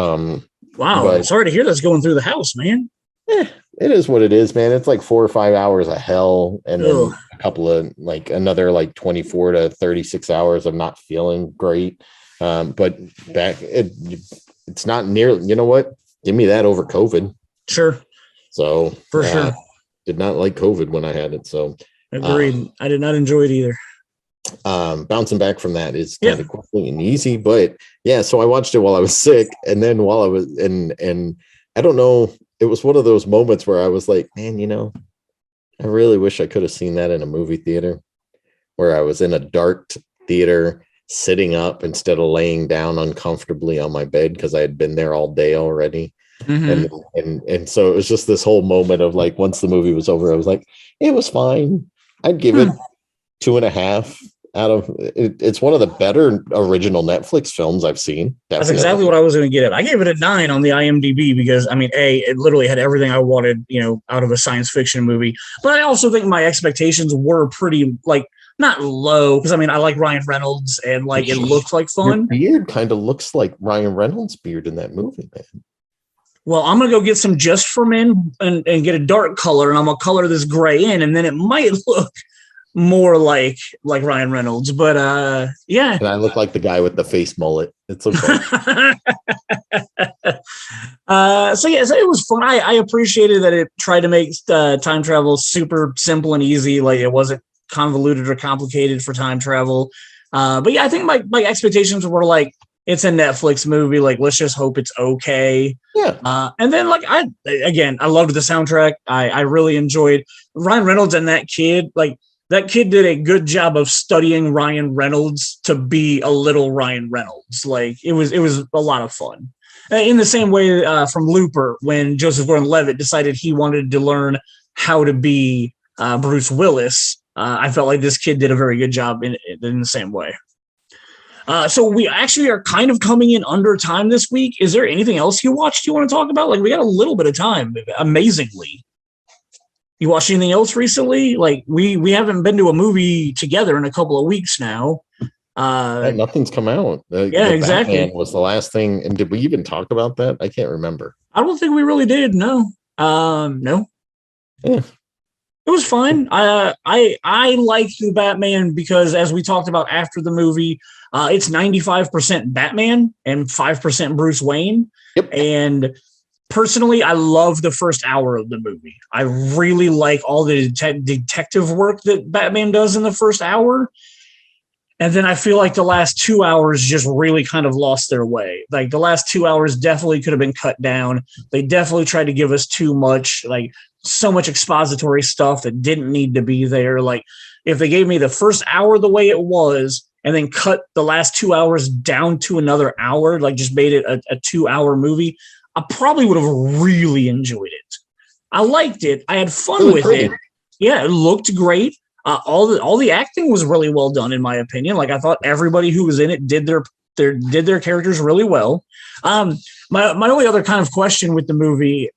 wow. Sorry to hear that's going through the house, man. It is what it is, man. It's like 4 or 5 hours of hell, and then a couple of another 24 to 36 hours of not feeling great. But it's not nearly. You know what? Give me that over COVID. Sure. So for sure, did not like COVID when I had it. So agreed. I did not enjoy it either. Bouncing back from that is kind of quickly and easy, but yeah. So I watched it while I was sick, and then while I was and I don't know. It was one of those moments where I was like, man, I really wish I could have seen that in a movie theater, where I was in a dark theater sitting up instead of laying down uncomfortably on my bed because I had been there all day already. Mm-hmm. And so it was just this whole moment of once the movie was over, I was like, it was fine. I'd give it 2.5 out of it. It's one of the better original Netflix films I've seen. That's exactly what I was going to get at. I gave it a 9 on the IMDb because it literally had everything I wanted, out of a science fiction movie. But I also think my expectations were pretty not low because I like Ryan Reynolds and it looked like fun. Your beard kind of looks like Ryan Reynolds' beard in that movie, man. Well, I'm going to go get some Just for Men and get a dark color, and I'm going to color this gray in, and then it might look more like Ryan Reynolds, but yeah. And I look like the guy with the face mullet. It's okay. So it was fun. I appreciated that it tried to make time travel super simple and easy. Like it wasn't convoluted or complicated for time travel. But yeah, I think my expectations were like, it's a Netflix movie. Like, let's just hope it's okay. Yeah. And then like I loved the soundtrack. I really enjoyed Ryan Reynolds and that kid. Like that kid did a good job of studying Ryan Reynolds to be a little Ryan Reynolds. Like it was a lot of fun. In the same way from Looper, when Joseph Gordon-Levitt decided he wanted to learn how to be Bruce Willis, I felt like this kid did a very good job in the same way. So we actually are kind of coming in under time this week. Is there anything else you watched you want to talk about? Like we got a little bit of time, amazingly. You watched anything else recently? Like we haven't been to a movie together in a couple of weeks now. Nothing's come out. Yeah, exactly. Batman was the last thing. And did we even talk about that? I can't remember. I don't think we really did. No. No. Yeah. It was fine. I liked the Batman because, as we talked about after the movie, it's 95% Batman and 5% Bruce Wayne. Yep. And personally, I love the first hour of the movie. I really like all the detective work that Batman does in the first hour. And then I feel like the last 2 hours just really kind of lost their way. Like the last 2 hours definitely could have been cut down. They definitely tried to give us too much, like so much expository stuff that didn't need to be there. Like if they gave me the first hour the way it was and then cut the last 2 hours down to another hour, like just made it a 2 hour movie, I probably would have really enjoyed it. I liked it. I had fun with it. Yeah, it looked great. All the acting was really well done, in my opinion. Like I thought everybody who was in it did their characters really well. My only other kind of question with the movie,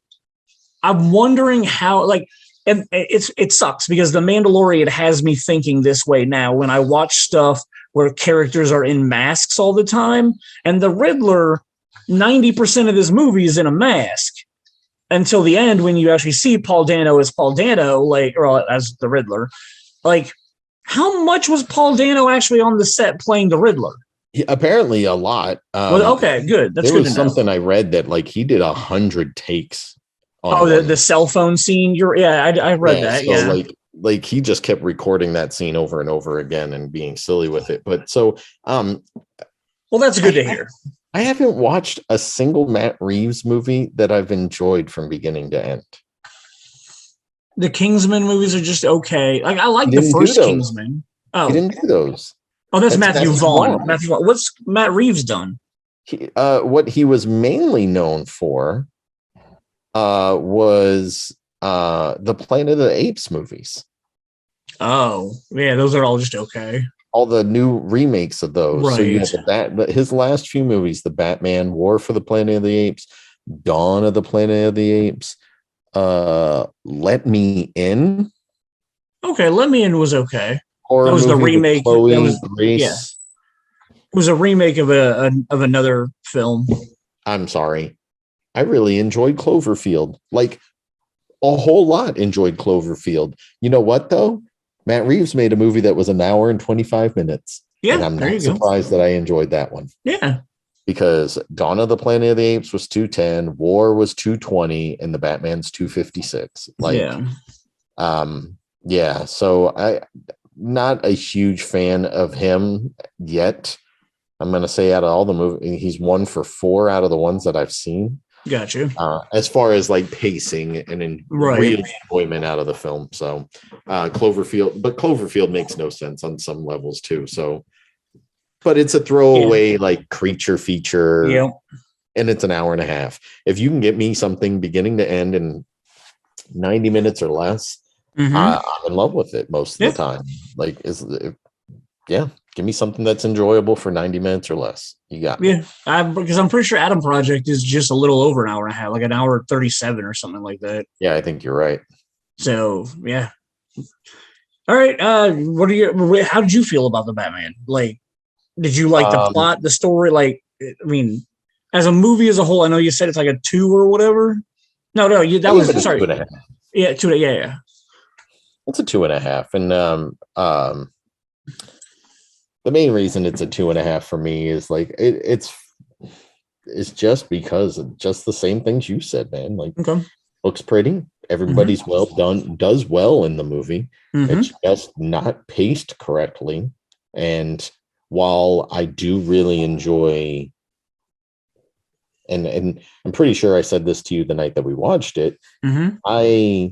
I'm wondering how, like, and it sucks because The Mandalorian has me thinking this way now when I watch stuff where characters are in masks all the time, and the Riddler, 90% of this movie is in a mask until the end when you actually see Paul Dano as Paul Dano, like, or as the Riddler. Like, how much was Paul Dano actually on the set playing the Riddler? Apparently a lot. Well, okay, good. That's good to know. There was something I read that like he did 100 takes. The cell phone scene. I read that. So yeah, like he just kept recording that scene over and over again and being silly with it. But so, well, that's good to hear. I haven't watched a single Matt Reeves movie that I've enjoyed from beginning to end. The Kingsman movies are just okay. Like I like the first Kingsman. Oh, he didn't do those. Oh, that's Matthew Vaughn. Matthew Vaughn. What's Matt Reeves done? What he was mainly known for was the Planet of the Apes movies. Oh, yeah, those are all just okay. All the new remakes of those. Right. So you have his last few movies, the Batman, War for the Planet of the Apes, Dawn of the Planet of the Apes, Let Me In. Okay, Let Me In was okay. Horror that was the remake. Grace. Yeah. It was a remake of another film. I'm sorry. I really enjoyed Cloverfield. Like a whole lot enjoyed Cloverfield. You know what though? Matt Reeves made a movie that was an hour and 25 minutes. Yeah. And I'm not surprised that I enjoyed that one. Yeah. Because Dawn of the Planet of the Apes was 210, War was 220, and the Batman's 256. Yeah. So I not a huge fan of him yet. I'm going to say out of all the movies, he's 1 for 4 out of the ones that I've seen. Gotcha. As far as like pacing and real enjoyment out of the film. So Cloverfield makes no sense on some levels too. So, but it's a throwaway like creature feature. Yep. And it's an hour and a half. If you can get me something beginning to end in 90 minutes or less, I'm in love with it most of the time. Like, give me something that's enjoyable for 90 minutes or less. You got me. Yeah, because I'm pretty sure Adam Project is just a little over an hour and a half, like an hour 37 or something like that. Yeah, I think you're right. So, yeah. All right. How did you feel about the Batman? Like, did you like the plot, the story? Like, I mean, as a movie as a whole, I know you said it's like a 2 or whatever. No, that was sorry. 2.5. Yeah, 2. Yeah. It's a 2.5, and the main reason it's a 2.5 for me is like it's just because of just the same things you said, man. Like, Okay. looks pretty. Everybody's well done, does well in the movie. It's just not paced correctly. And while I do really enjoy, and I'm pretty sure I said this to you the night that we watched it, the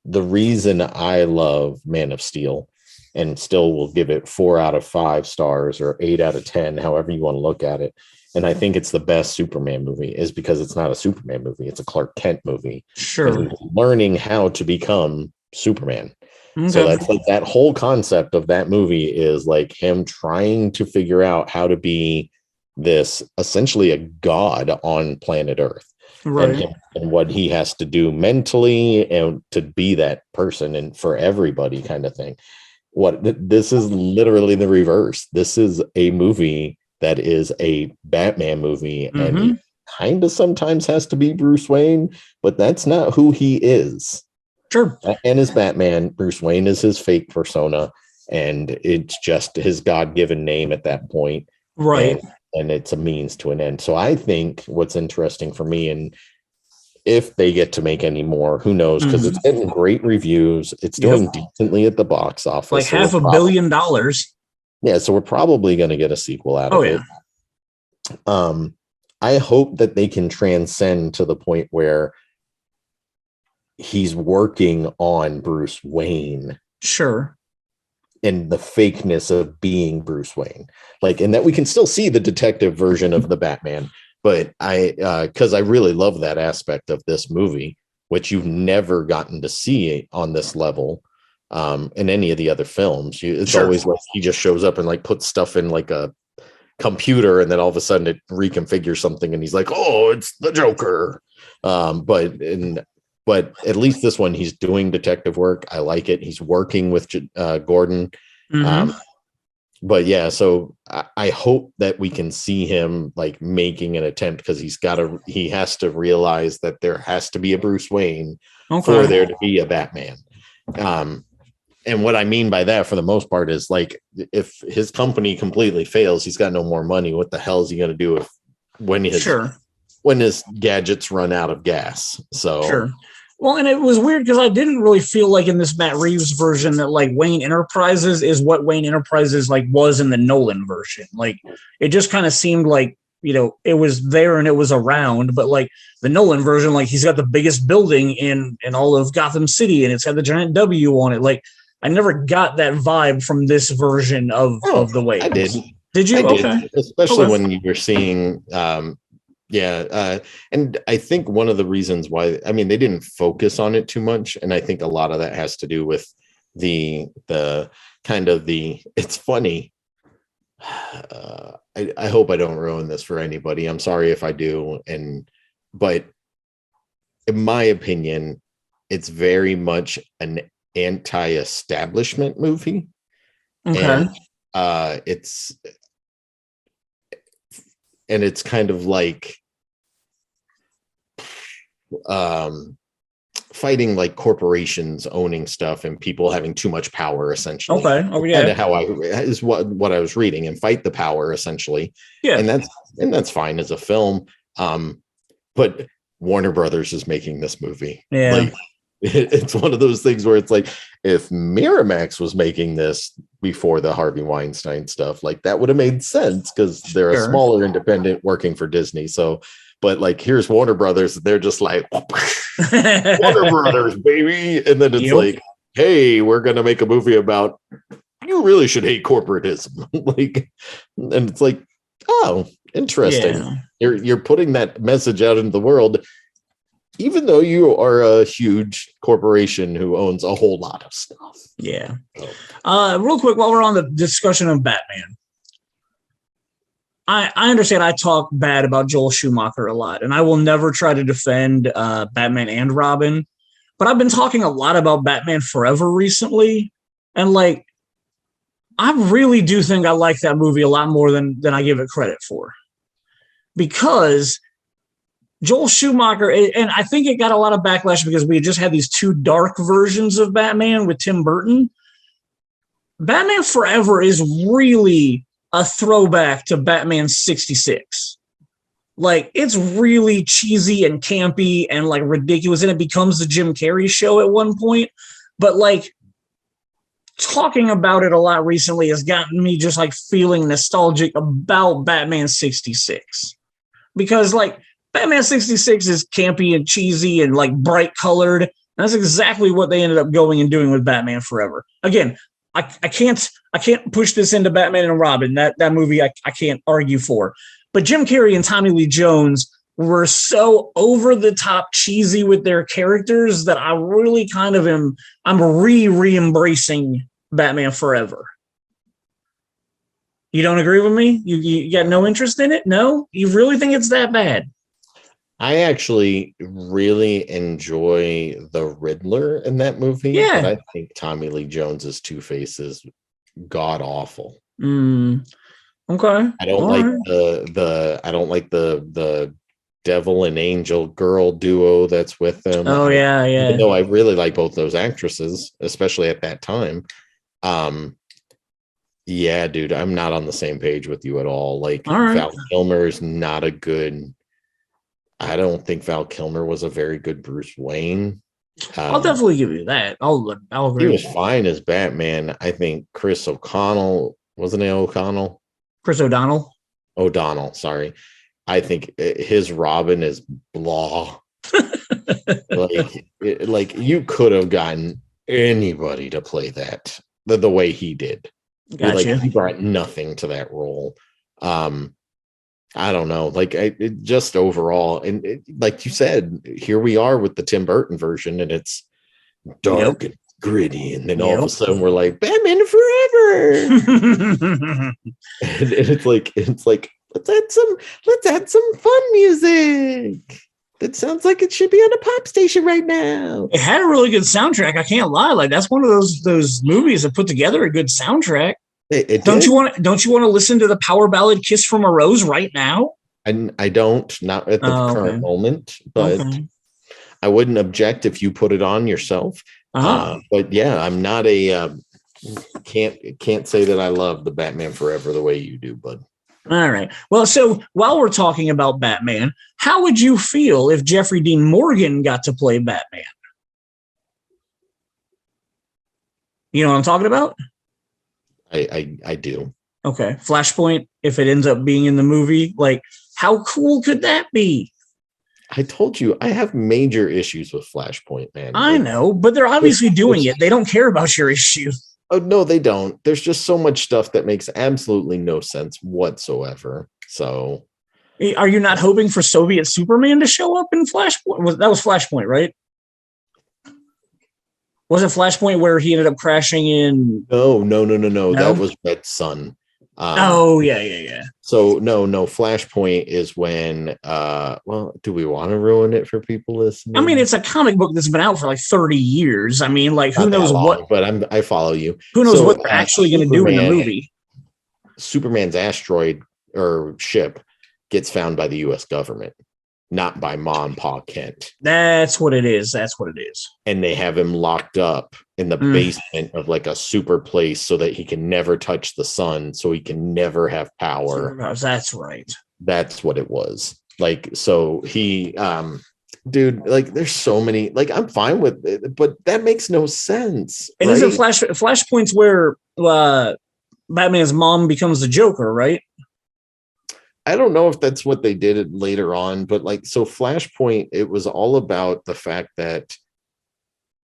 reason I love Man of Steel and still will give it 4 out of 5 stars or 8 out of 10, however you want to look at it. And I think it's the best Superman movie is because it's not a Superman movie. It's a Clark Kent movie. Sure. And he's learning how to become Superman. Okay. So that's like that whole concept of that movie is like him trying to figure out how to be this essentially a god on planet Earth. Right. And what he has to do mentally and to be that person and for everybody kind of thing. This is literally the reverse. This is a movie that is a Batman movie, and he kind of sometimes has to be Bruce Wayne, but that's not who he is. Sure. Batman is Batman. Bruce Wayne is his fake persona, and it's just his God-given name at that point. Right. And it's a means to an end. So I think what's interesting for me, and if they get to make any more, who knows? Because it's getting great reviews. It's doing decently at the box office. Like $500 million. Yeah, so we're probably going to get a sequel out of it. I hope that they can transcend to the point where he's working on Bruce Wayne. Sure. And the fakeness of being Bruce Wayne. Like, and that we can still see the detective version of the Batman. But because I really love that aspect of this movie, which you've never gotten to see on this level. In any of the other films, it's always like he just shows up and like puts stuff in like a computer, and then all of a sudden it reconfigures something, and he's like, "Oh, it's the Joker." But at least this one, he's doing detective work. I like it. He's working with Gordon. But yeah, so I hope that we can see him like making an attempt, because he has to realize that there has to be a Bruce Wayne for there to be a Batman. And what I mean by that, for the most part, is like if his company completely fails, he's got no more money. What the hell is he going to do when his gadgets run out of gas? So sure. Well, and it was weird because I didn't really feel like in this Matt Reeves version that like Wayne Enterprises is what Wayne Enterprises like was in the Nolan version. Like it just kind of seemed like, you know, it was there and it was around, but like the Nolan version, like he's got the biggest building in all of Gotham City, and it's got the giant W on it. Like I never got that vibe from this version of the Wayne. I did. Did you? Okay. Especially when you were seeing, and I think one of the reasons why, I mean, they didn't focus on it too much, and I think a lot of that has to do with the kind of it's funny. I hope I don't ruin this for anybody. I'm sorry if I do, but in my opinion, it's very much an anti-establishment movie. Okay. And it's kind of like fighting like corporations owning stuff and people having too much power, essentially. Okay. Oh yeah. Kind of how what I was reading, and fight the power, essentially. Yeah. And that's fine as a film. But Warner Brothers is making this movie. Yeah. Like, it's one of those things where it's like, if Miramax was making this before the Harvey Weinstein stuff, like that would have made sense, because they're a smaller independent working for Disney. So, but like, here's Warner Brothers. They're just like, Warner Brothers, baby. And then it's like, hey, we're going to make a movie about, you really should hate corporatism. Like, and it's like, oh, interesting. Yeah. You're putting that message out into the world, even though you are a huge corporation who owns a whole lot of stuff. Yeah. Real quick, while we're on the discussion of Batman, I understand I talk bad about Joel Schumacher a lot, and I will never try to defend Batman and Robin, but I've been talking a lot about Batman Forever recently, and like, I really do think I like that movie a lot more than I give it credit for, because Joel Schumacher, and I think it got a lot of backlash because we just had these two dark versions of Batman with Tim Burton. Batman Forever is really a throwback to Batman 66. Like, it's really cheesy and campy and like ridiculous, and it becomes the Jim Carrey show at one point. But like, talking about it a lot recently has gotten me just like feeling nostalgic about Batman 66. Because like, Batman 66 is campy and cheesy and like bright colored. And that's exactly what they ended up going and doing with Batman Forever. Again, I can't push this into Batman and Robin. That movie I can't argue for. But Jim Carrey and Tommy Lee Jones were so over the top cheesy with their characters that I really kind of I'm re-embracing Batman Forever. You don't agree with me? You got no interest in it? No? You really think it's that bad? I actually really enjoy the Riddler in that movie. Yeah. But I think Tommy Lee Jones's Two-Face is god awful. Okay. I don't like the devil and angel girl duo that's with them. Yeah. Even though I really like both those actresses, especially at that time. Yeah, dude, I'm not on the same page with you at all. Like, Val Kilmer is not a good. I don't think Val Kilmer was a very good Bruce Wayne. I'll definitely give you that. I'll agree. He was fine as Batman. I think Chris O'Connell, wasn't it O'Connell? Chris O'Donnell. O'Donnell, sorry. I think his Robin is blah. like you could have gotten anybody to play that the way he did. Gotcha. He brought nothing to that role. I don't know, just overall, and like you said, here we are with the Tim Burton version, and it's dark and gritty, and then all of a sudden we're like Batman Forever, and it's like let's add some fun music. That sounds like it should be on a pop station right now. It had a really good soundtrack. I can't lie, like that's one of those movies that put together a good soundtrack. Don't you want to listen to the power ballad "Kiss from a Rose" right now? And I don't, not at the current moment, but I wouldn't object if you put it on yourself. But yeah, I'm not can't say that I love the Batman Forever the way you do, bud. All right. Well, so while we're talking about Batman, how would you feel if Jeffrey Dean Morgan got to play Batman? You know what I'm talking about? I do. Okay. Flashpoint, if it ends up being in the movie, like, how cool could that be? I told you I have major issues with Flashpoint, man. I know, but they're obviously doing it. They don't care about your issue. Oh, no, they don't. There's just so much stuff that makes absolutely no sense whatsoever. So, are you not hoping for Soviet Superman to show up in Flashpoint? That was Flashpoint, right? Was it Flashpoint where he ended up crashing in? No. That was Red Sun. Yeah. So no. Flashpoint is when. Well, do we want to ruin it for people listening? I mean, it's a comic book that's been out for like 30 years. I mean, like, who knows what? But I follow you. Who knows what they're actually going to do in the movie? Superman's asteroid or ship gets found by the U.S. government, not by Ma and Pa Kent. That's what it is. And they have him locked up in the basement of like a super place so that he can never touch the sun, so he can never have power. That's right. That's what it was. Like, so he, dude, like there's so many, like I'm fine with it, but that makes no sense. And isn't Flashpoint's where Batman's mom becomes the Joker, right? I don't know if that's what they did later on, but like, so Flashpoint, it was all about the fact that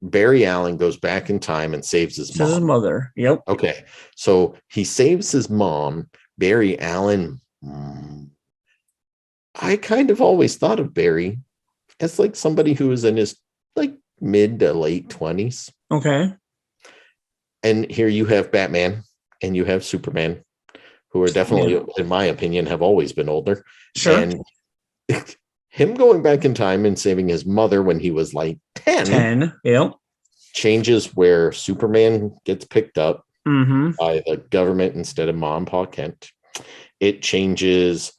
Barry Allen goes back in time and saves his mom. His mother. Yep. Okay. So he saves his mom. Barry Allen. I kind of always thought of Barry as like somebody who was in his like mid to late 20s. Okay. And here you have Batman and you have Superman, who are definitely, in my opinion, have always been older. Sure. And him going back in time and saving his mother when he was like 10. Yep. Changes where Superman gets picked up by the government instead of Ma and Pa Kent. It changes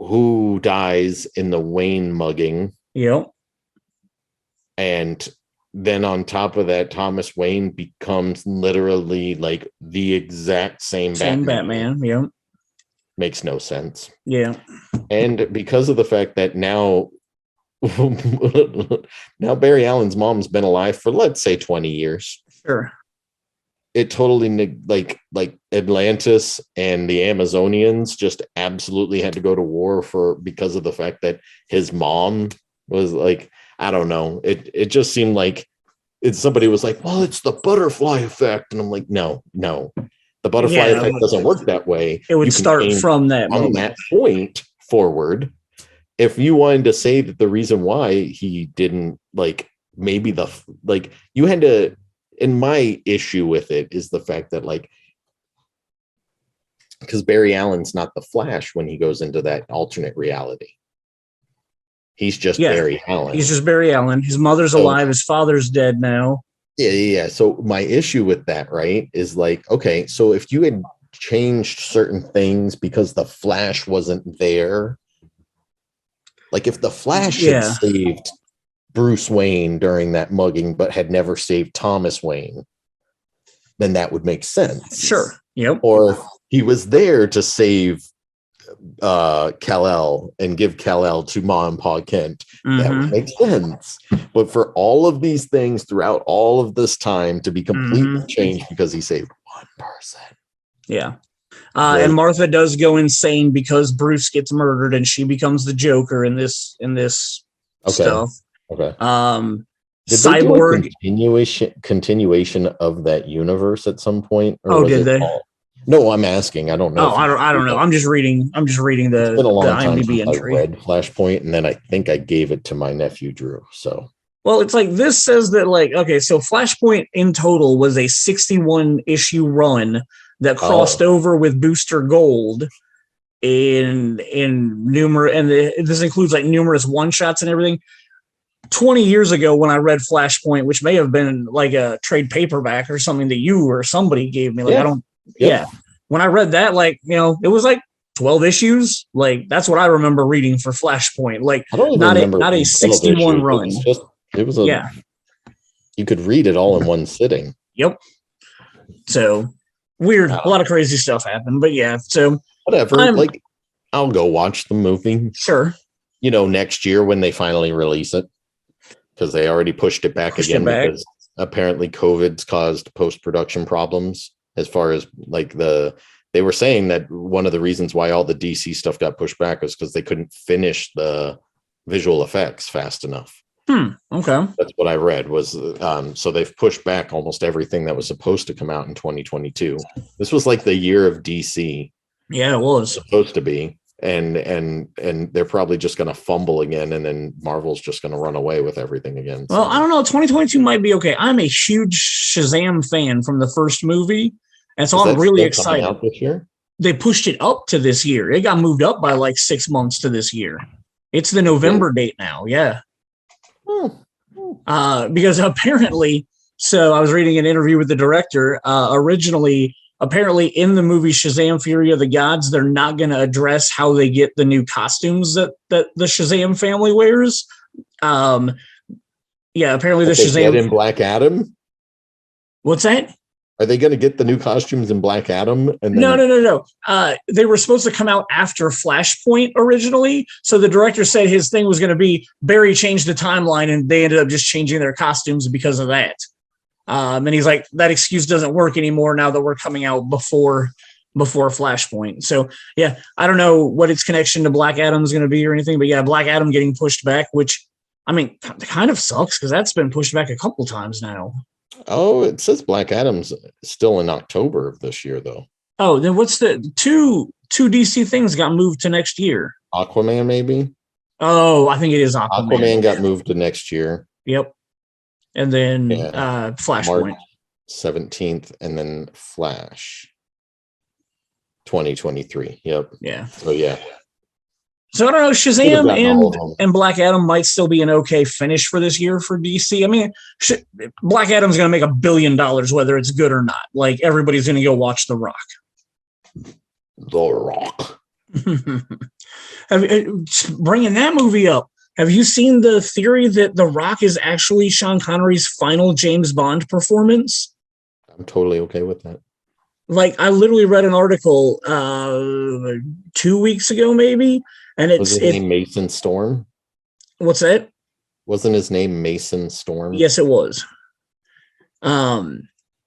who dies in the Wayne mugging. Yep. And then on top of that, Thomas Wayne becomes literally like the exact same Batman. Yep. Makes no sense. Yeah. And because of the fact that now Barry Allen's mom's been alive for, let's say, 20 years. Sure. It totally, like Atlantis and the Amazonians just absolutely had to go to war because of the fact that his mom was like, I don't know. It just seemed like somebody was like, well, it's the butterfly effect. And I'm like, no. The butterfly effect doesn't work that way. It would start from that moment. That point forward. If you wanted to say that the reason why he didn't, like, maybe you had to, and my issue with it is the fact that, like, because Barry Allen's not the Flash when he goes into that alternate reality. He's just Barry Allen. He's just Barry Allen. His mother's alive. His father's dead now. Yeah. So my issue with that, right, is like, okay, so if you had changed certain things because the Flash wasn't there, like if the Flash had saved Bruce Wayne during that mugging but had never saved Thomas Wayne, then that would make sense. Sure. Yep. Or if he was there to save Kal-El and give Kal-El to Ma and Pa Kent, that would make sense. But for all of these things throughout all of this time to be completely changed because he saved one person. Yeah. And Martha does go insane because Bruce gets murdered and she becomes the Joker in this stuff. Okay. Did Cyborg continuation of that universe at some point? Or did they? No, I'm asking. I don't know. I don't know. I'm just reading the IMDb entry. I read Flashpoint, and then I think I gave it to my nephew Drew. So, well, it's like this says that, like, okay, so Flashpoint in total was a 61 issue run that crossed over with Booster Gold in numerous, and this includes like numerous one shots and everything. 20 years ago, when I read Flashpoint, which may have been like a trade paperback or something that you or somebody gave me, like I don't. Yeah. When I read that, like, it was like 12 issues. Like, that's what I remember reading for Flashpoint. Like, not a 61 run. It was you could read it all in one sitting. Yep. So weird. A lot of crazy stuff happened, but yeah. So whatever. I'll go watch the movie. Sure. Next year when they finally release it, because they already pushed it back because apparently COVID's caused post-production problems. As far as like they were saying that one of the reasons why all the DC stuff got pushed back was because they couldn't finish the visual effects fast enough. Okay. That's what I read was, so they've pushed back almost everything that was supposed to come out in 2022. This was like the year of DC. Yeah, it was supposed to be. And they're probably just going to fumble again. And then Marvel's just going to run away with everything again. Well, I don't know. 2022 might be okay. I'm a huge Shazam fan from the first movie. And so I'm really excited. Out this year? They pushed it up to this year. It got moved up by like 6 months to this year. It's the November date now. Yeah. Because apparently, so I was reading an interview with the director. Originally, apparently in the movie Shazam Fury of the Gods, they're not going to address how they get the new costumes that the Shazam family wears. Apparently the Shazam in Black Adam. What's that? Are they going to get the new costumes in Black Adam? And No. They were supposed to come out after Flashpoint originally. So the director said his thing was going to be Barry changed the timeline, and they ended up just changing their costumes because of that. And he's like, that excuse doesn't work anymore now that we're coming out before Flashpoint. So yeah, I don't know what its connection to Black Adam is going to be or anything, but yeah, Black Adam getting pushed back, which I mean, kind of sucks because that's been pushed back a couple times now. Oh, it says Black Adam's still in October of this year, though. Oh, then what's the two DC things got moved to next year? Aquaman, maybe? Oh, I think it is Aquaman. Aquaman got moved to next year. Yep. And then Flashpoint. March 17th, and then Flash 2023. Yep. Yeah. So, yeah. So I don't know. Shazam and Black Adam might still be an okay finish for this year for DC. I mean, Black Adam's going to make $1 billion whether it's good or not. Like everybody's going to go watch The Rock. The Rock. Bringing that movie up, have you seen the theory that The Rock is actually Sean Connery's final James Bond performance? I'm totally okay with that. Like, I literally read an article 2 weeks ago, maybe, and Was his name Mason Storm? What's that? Wasn't his name Mason Storm? Yes, it was.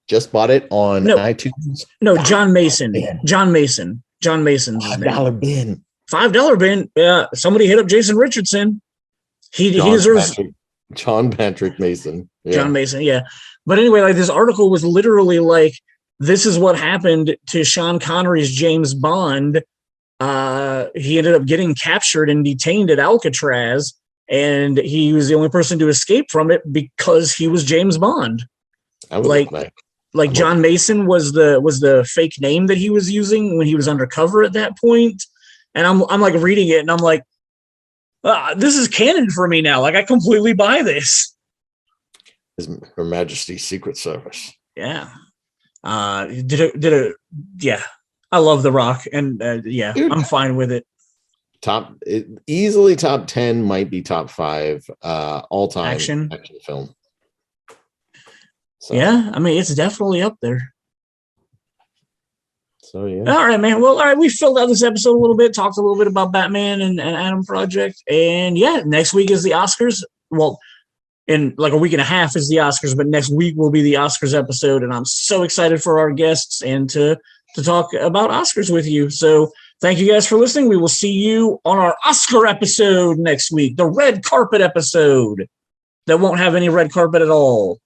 Just bought it on iTunes. No, John Mason. John Mason. John Mason's his name. $5 bin. $5 bin. Yeah, somebody hit up Jason Richardson. He deserves John Patrick Mason. Yeah. John Mason, yeah. But anyway, like, this article was literally like, this is what happened to Sean Connery's James Bond. He ended up getting captured and detained at Alcatraz, and he was the only person to escape from it because he was James Bond. Like John Mason was the fake name that he was using when he was undercover at that point. And I'm like reading it, and I'm like, this is canon for me now. Like, I completely buy this. Her Majesty's Secret Service. Yeah. Yeah. I love The Rock, and yeah, dude, I'm fine with it. Easily top 10, might be top 5 all-time action film. So. Yeah, I mean, it's definitely up there. So yeah. All right, man. Well, all right, we filled out this episode a little bit, talked a little bit about Batman and Adam Project, and yeah, next week is the Oscars. Well, in like a week and a half is the Oscars, but next week will be the Oscars episode, and I'm so excited for our guests and to talk about Oscars with you. So thank you guys for listening. We will see you on our Oscar episode next week, the red carpet episode that won't have any red carpet at all.